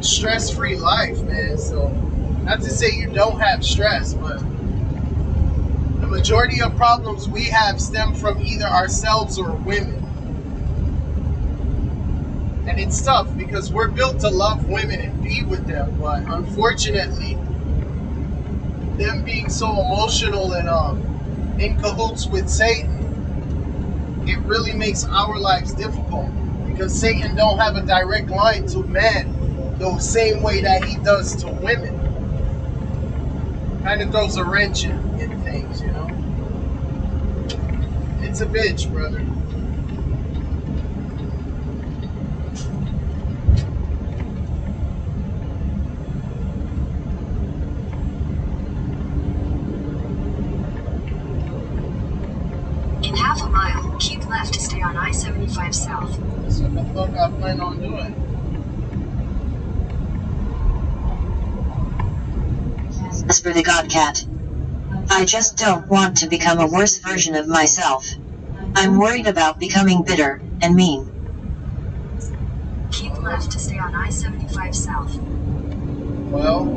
stress-free life, man. So not to say you don't have stress, but the majority of problems we have stem from either ourselves or women. And it's tough because we're built to love women and be with them, but unfortunately, them being so emotional and in cahoots with Satan, it really makes our lives difficult, because Satan don't have a direct line to men the same way that he does to women. Kind of throws a wrench in things, you know? It's a bitch, brother. In half a mile, keep left to stay on I-75 South. That's what the fuck I plan on doing. Whisper the Godcat. I just don't want to become a worse version of myself. I'm worried about becoming bitter and mean. Keep left to stay on I-75 South. Well,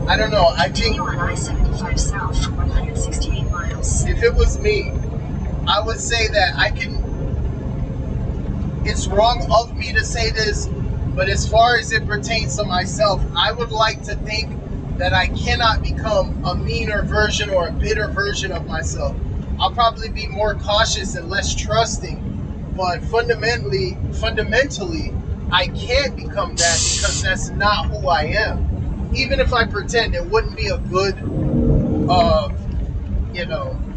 I don't know. I think Continue on I-75 South for 168 miles. if it was me, I would say that it's wrong of me to say this, but as far as it pertains to myself, I would like to think that I cannot become a meaner version or a bitter version of myself. I'll probably be more cautious and less trusting, but fundamentally, I can't become that, because that's not who I am. Even if I pretend, it wouldn't be a good,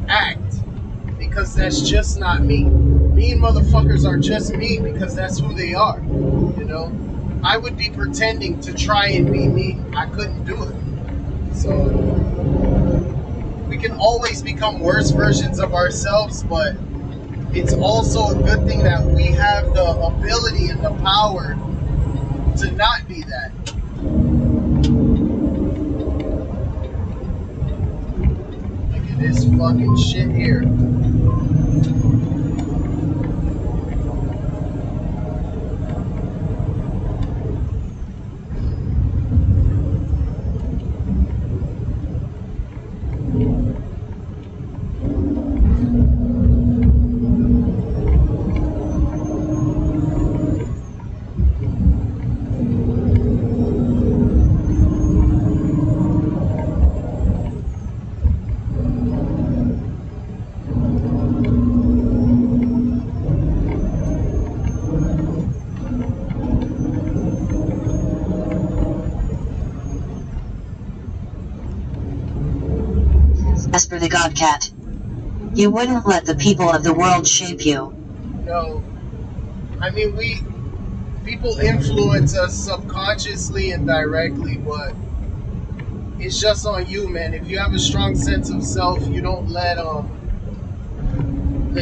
act, because that's just not me. Mean motherfuckers are just mean because that's who they are, you know? I would be pretending to try and be mean. I couldn't do it. So, we can always become worse versions of ourselves, but it's also a good thing that we have the ability and the power to not be that. Look at this fucking shit here. As for the God Cat, you wouldn't let the people of the world shape you. No. I mean, people influence us subconsciously and directly, but it's just on you, man. If you have a strong sense of self, you don't let the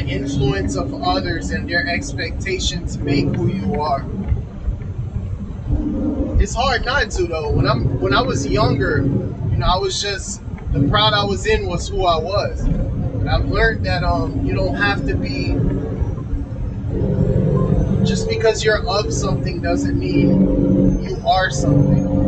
influence of others and their expectations make who you are. It's hard not to, though. When I was younger, I was just, the crowd I was in was who I was. And I've learned that you don't have to be, just because you're of something doesn't mean you are something.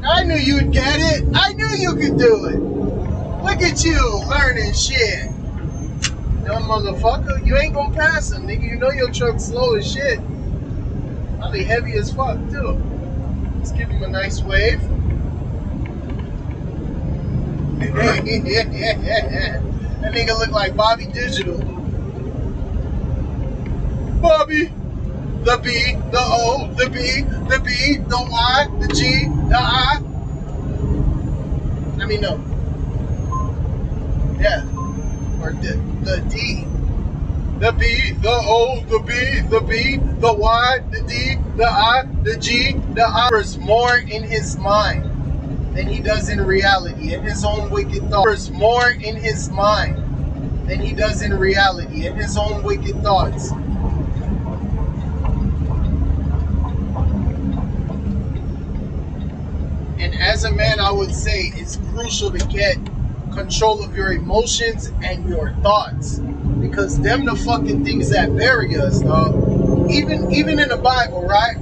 I knew you'd get it. I knew you could do it. Look at you learning shit. Dumb motherfucker. You ain't gonna pass him, nigga. You know your truck's slow as shit. Probably heavy as fuck, too. Let's give him a nice wave. That nigga look like Bobby Digital. Bobby. The B, the O, the B, the B, the Y, the G, the I. I mean, no. Yeah. Or the D. The B, the O, the B, the B, the Y, the D, the I, the G, the I. There's more in his mind than he does in reality, in his own wicked thoughts. There's more in his mind than he does in reality, in his own wicked thoughts. And as a man, I would say it's crucial to get control of your emotions and your thoughts, because them the fucking things that bury us, dog. Even in the Bible, right?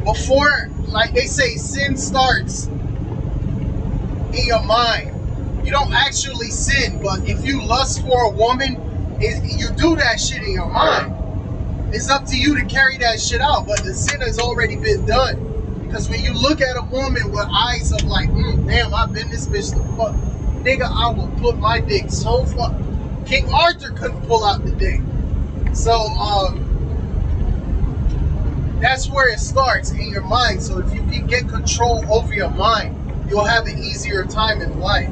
Before, like they say, sin starts in your mind. You don't actually sin, but if you lust for a woman, you do that shit in your mind. It's up to you to carry that shit out, but the sin has already been done. Because when you look at a woman with eyes of like, damn, I've been this bitch the fuck. Nigga, I will put my dick so far. King Arthur couldn't pull out the dick. So, that's where it starts, in your mind. So if you can get control over your mind, you'll have an easier time in life.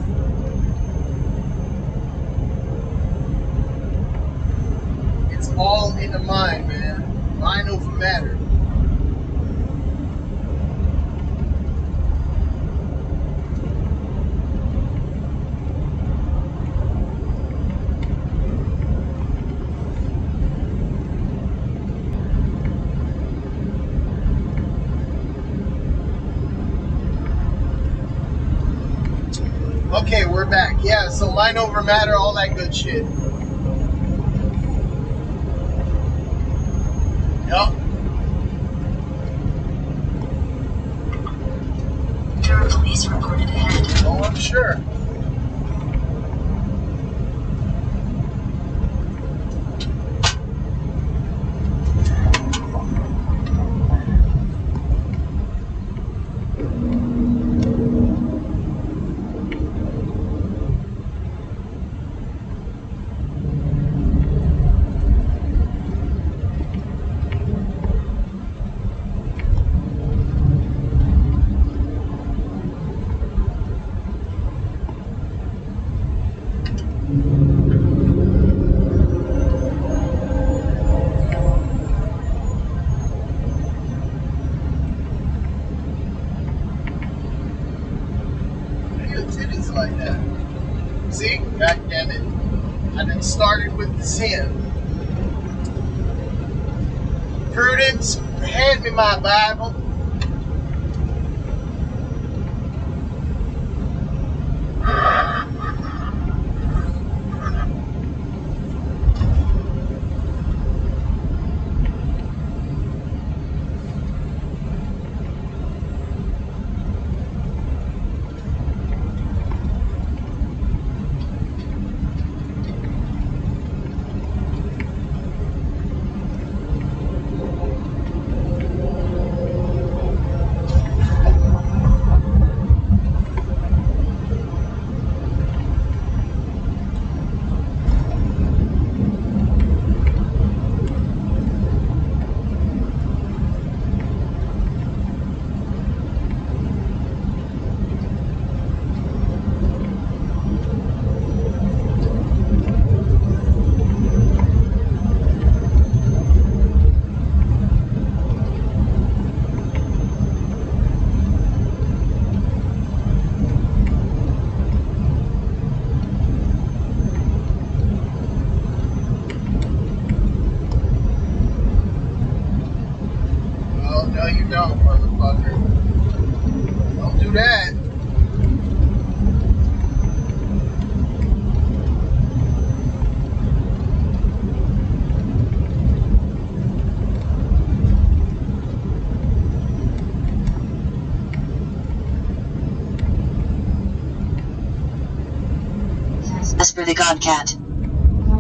It's all in the mind, man. Mind over matter. Okay, we're back. Yeah, so mind over matter, all that good shit. Yup. There are police reported ahead. Oh, I'm sure. Titties like that. See? God damn it. I done started with the sin. Prudence, hand me my Bible. As per the Godcat.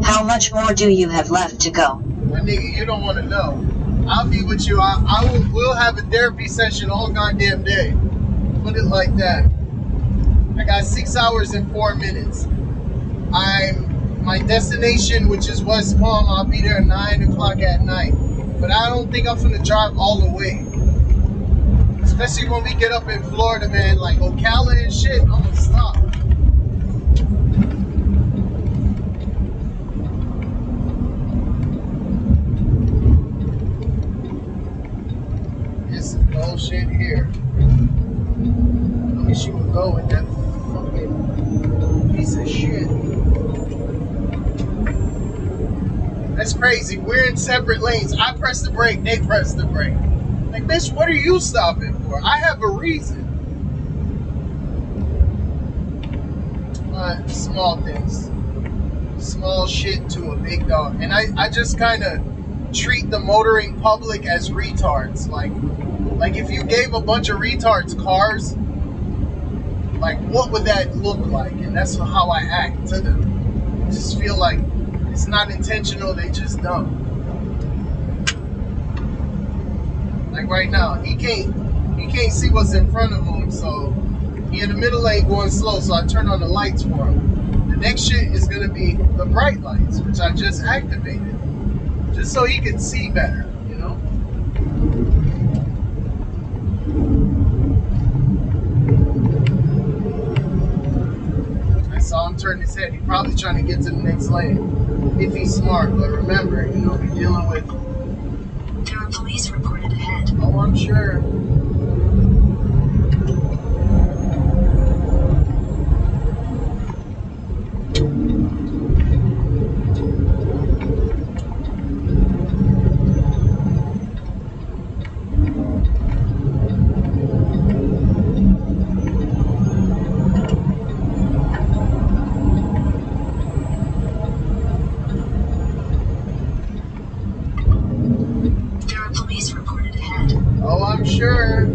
How much more do you have left to go? My nigga, you don't want to know. I'll be with you. We'll have a therapy session all goddamn day. Put it like that. I got 6 hours and 4 minutes. My destination, which is West Palm, I'll be there at 9 o'clock at night. But I don't think I'm gonna drive all the way. Especially when we get up in Florida, man, like Ocala and shit, I'm gonna stop. This is bullshit here. I wish you would go with that fucking piece of shit. That's crazy. We're in separate lanes. I press the brake, they press the brake. Like, bitch, what are you stopping for? I have a reason. But small things. Small shit to a big dog. And I just kind of treat the motoring public as retards. Like if you gave a bunch of retards cars, like what would that look like? And that's how I act to them. I just feel like it's not intentional, they just dumb. Like right now, he can't see what's in front of him, so he in the middle lane going slow, so I turn on the lights for him. The next shit is gonna be the bright lights, which I just activated. Just so he can see better, you know? I saw him turn his head. He's probably trying to get to the next lane. If he's smart, but remember, you know, we're dealing with... There are police reported ahead. Oh, I'm sure. Oh, I'm sure.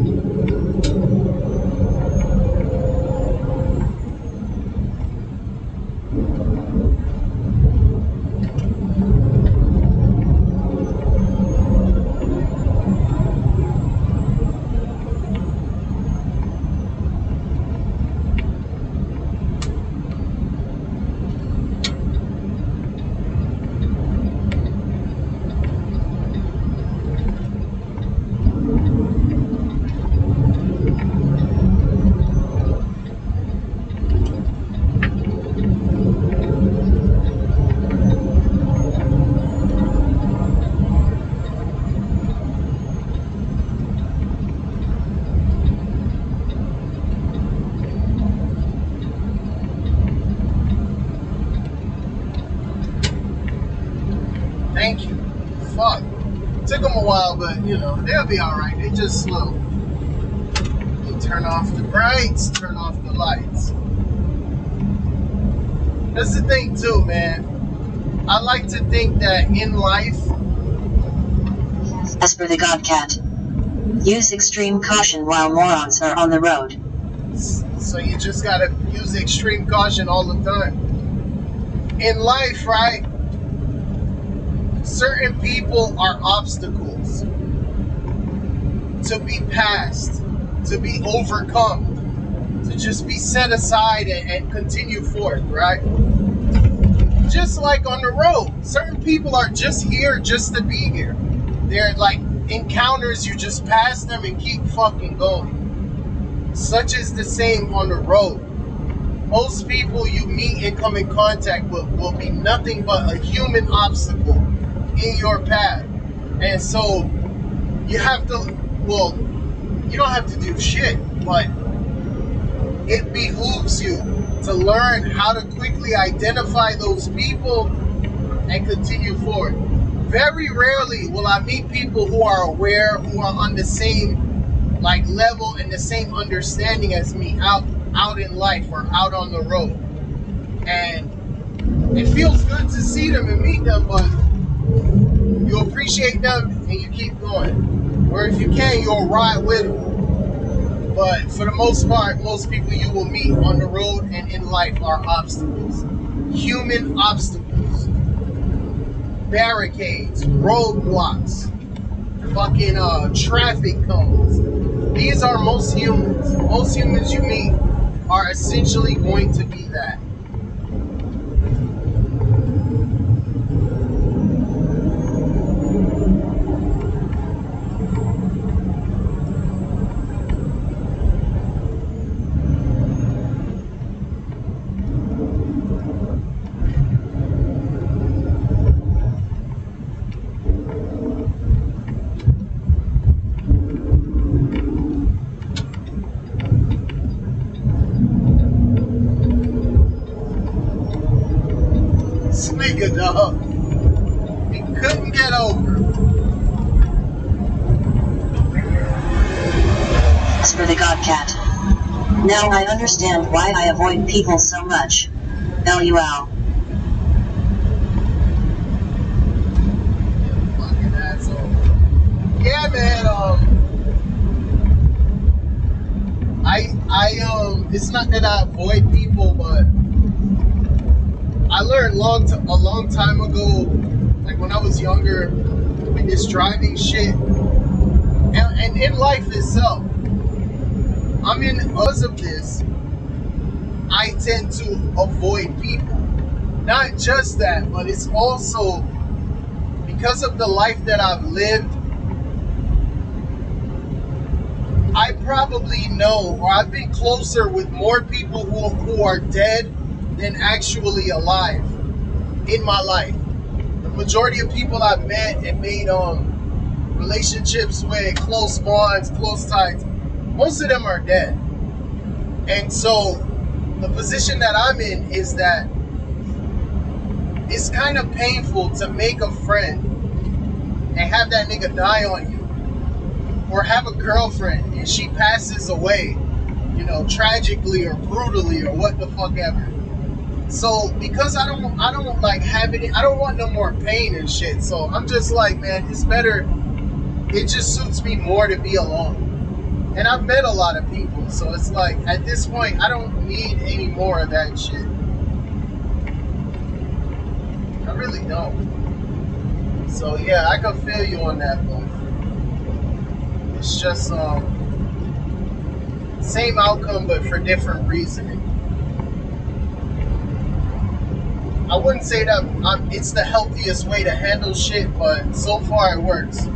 Thank you. Fuck. Took them a while, but, you know, they'll be alright. They just slow. You turn off the brights, turn off the lights. That's the thing, too, man. I like to think that in life... As per the Godcat. Use extreme caution while morons are on the road. So you just gotta use extreme caution all the time. In life, right? Certain people are obstacles to be passed, to be overcome, to just be set aside and continue forth, right? Just like on the road, certain people are just here just to be here. They're like encounters, you just pass them and keep fucking going. Such is the same on the road. Most people you meet and come in contact with will be nothing but a human obstacle in your path. And so you have to, well, you don't have to do shit, but it behooves you to learn how to quickly identify those people and continue forward. Very rarely will I meet people who are aware, who are on the same like level and the same understanding as me out in life or out on the road. And it feels good to see them and meet them, but you appreciate them and you keep going. Or if you can, you'll ride with them. But for the most part, most people you will meet on the road and in life are obstacles. human obstacles, barricades, roadblocks, fucking traffic cones. These are most humans. Most humans you meet are essentially going to be that. Nigga, dog. He couldn't get over. As for the Godcat. Now I understand why I avoid people so much. LUL. Fucking asshole. Yeah, man. It's not that I avoid people, but I learned a long time ago, like when I was younger, in this driving shit, and in life itself. Because of this, I tend to avoid people. Not just that, but it's also because of the life that I've lived. I probably know, or I've been closer with more people who are dead than actually alive in my life. The majority of people I've met and made relationships with, close bonds, close ties, most of them are dead. And so the position that I'm in is that it's kind of painful to make a friend and have that nigga die on you, or have a girlfriend and she passes away, you know, tragically or brutally or what the fuck ever. So because I don't like having it, I don't want no more pain and shit. So I'm just like, man, it's better. It just suits me more to be alone. And I've met a lot of people, so it's like at this point I don't need any more of that shit. I really don't. So yeah, I can feel you on that one. It's just same outcome but for different reasoning. I wouldn't say that it's the healthiest way to handle shit, but so far it works.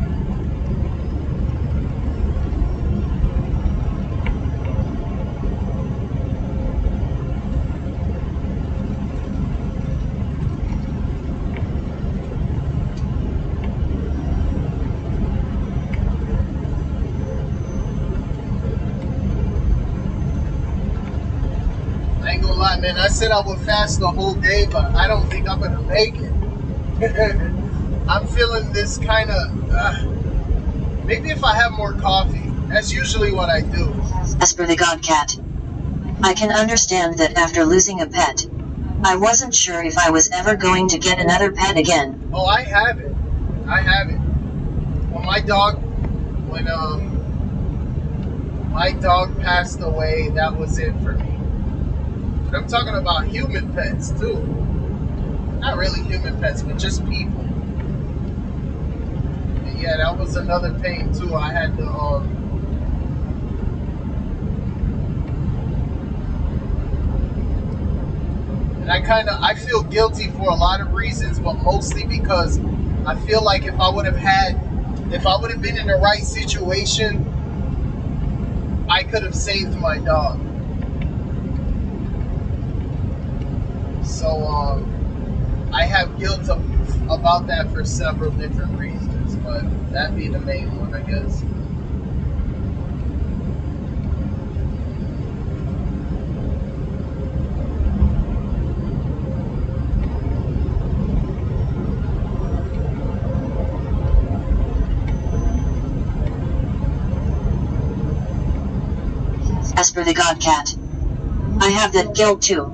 Man, I said I would fast the whole day, but I don't think I'm gonna make it. I'm feeling this kind of maybe if I have more coffee. That's usually what I do. As for the Godcat, I can understand that after losing a pet, I wasn't sure if I was ever going to get another pet again. Oh, I have it. Well, my dog passed away, that was it for me. But I'm talking about human pets too. Not really human pets, but just people. And yeah, that was another pain too. I had to and I feel guilty for a lot of reasons, but mostly because I feel like if I would have been in the right situation, I could have saved my dog. So I have guilt about that for several different reasons, but that'd be the main one, I guess. As for the Godcat, I have that guilt too.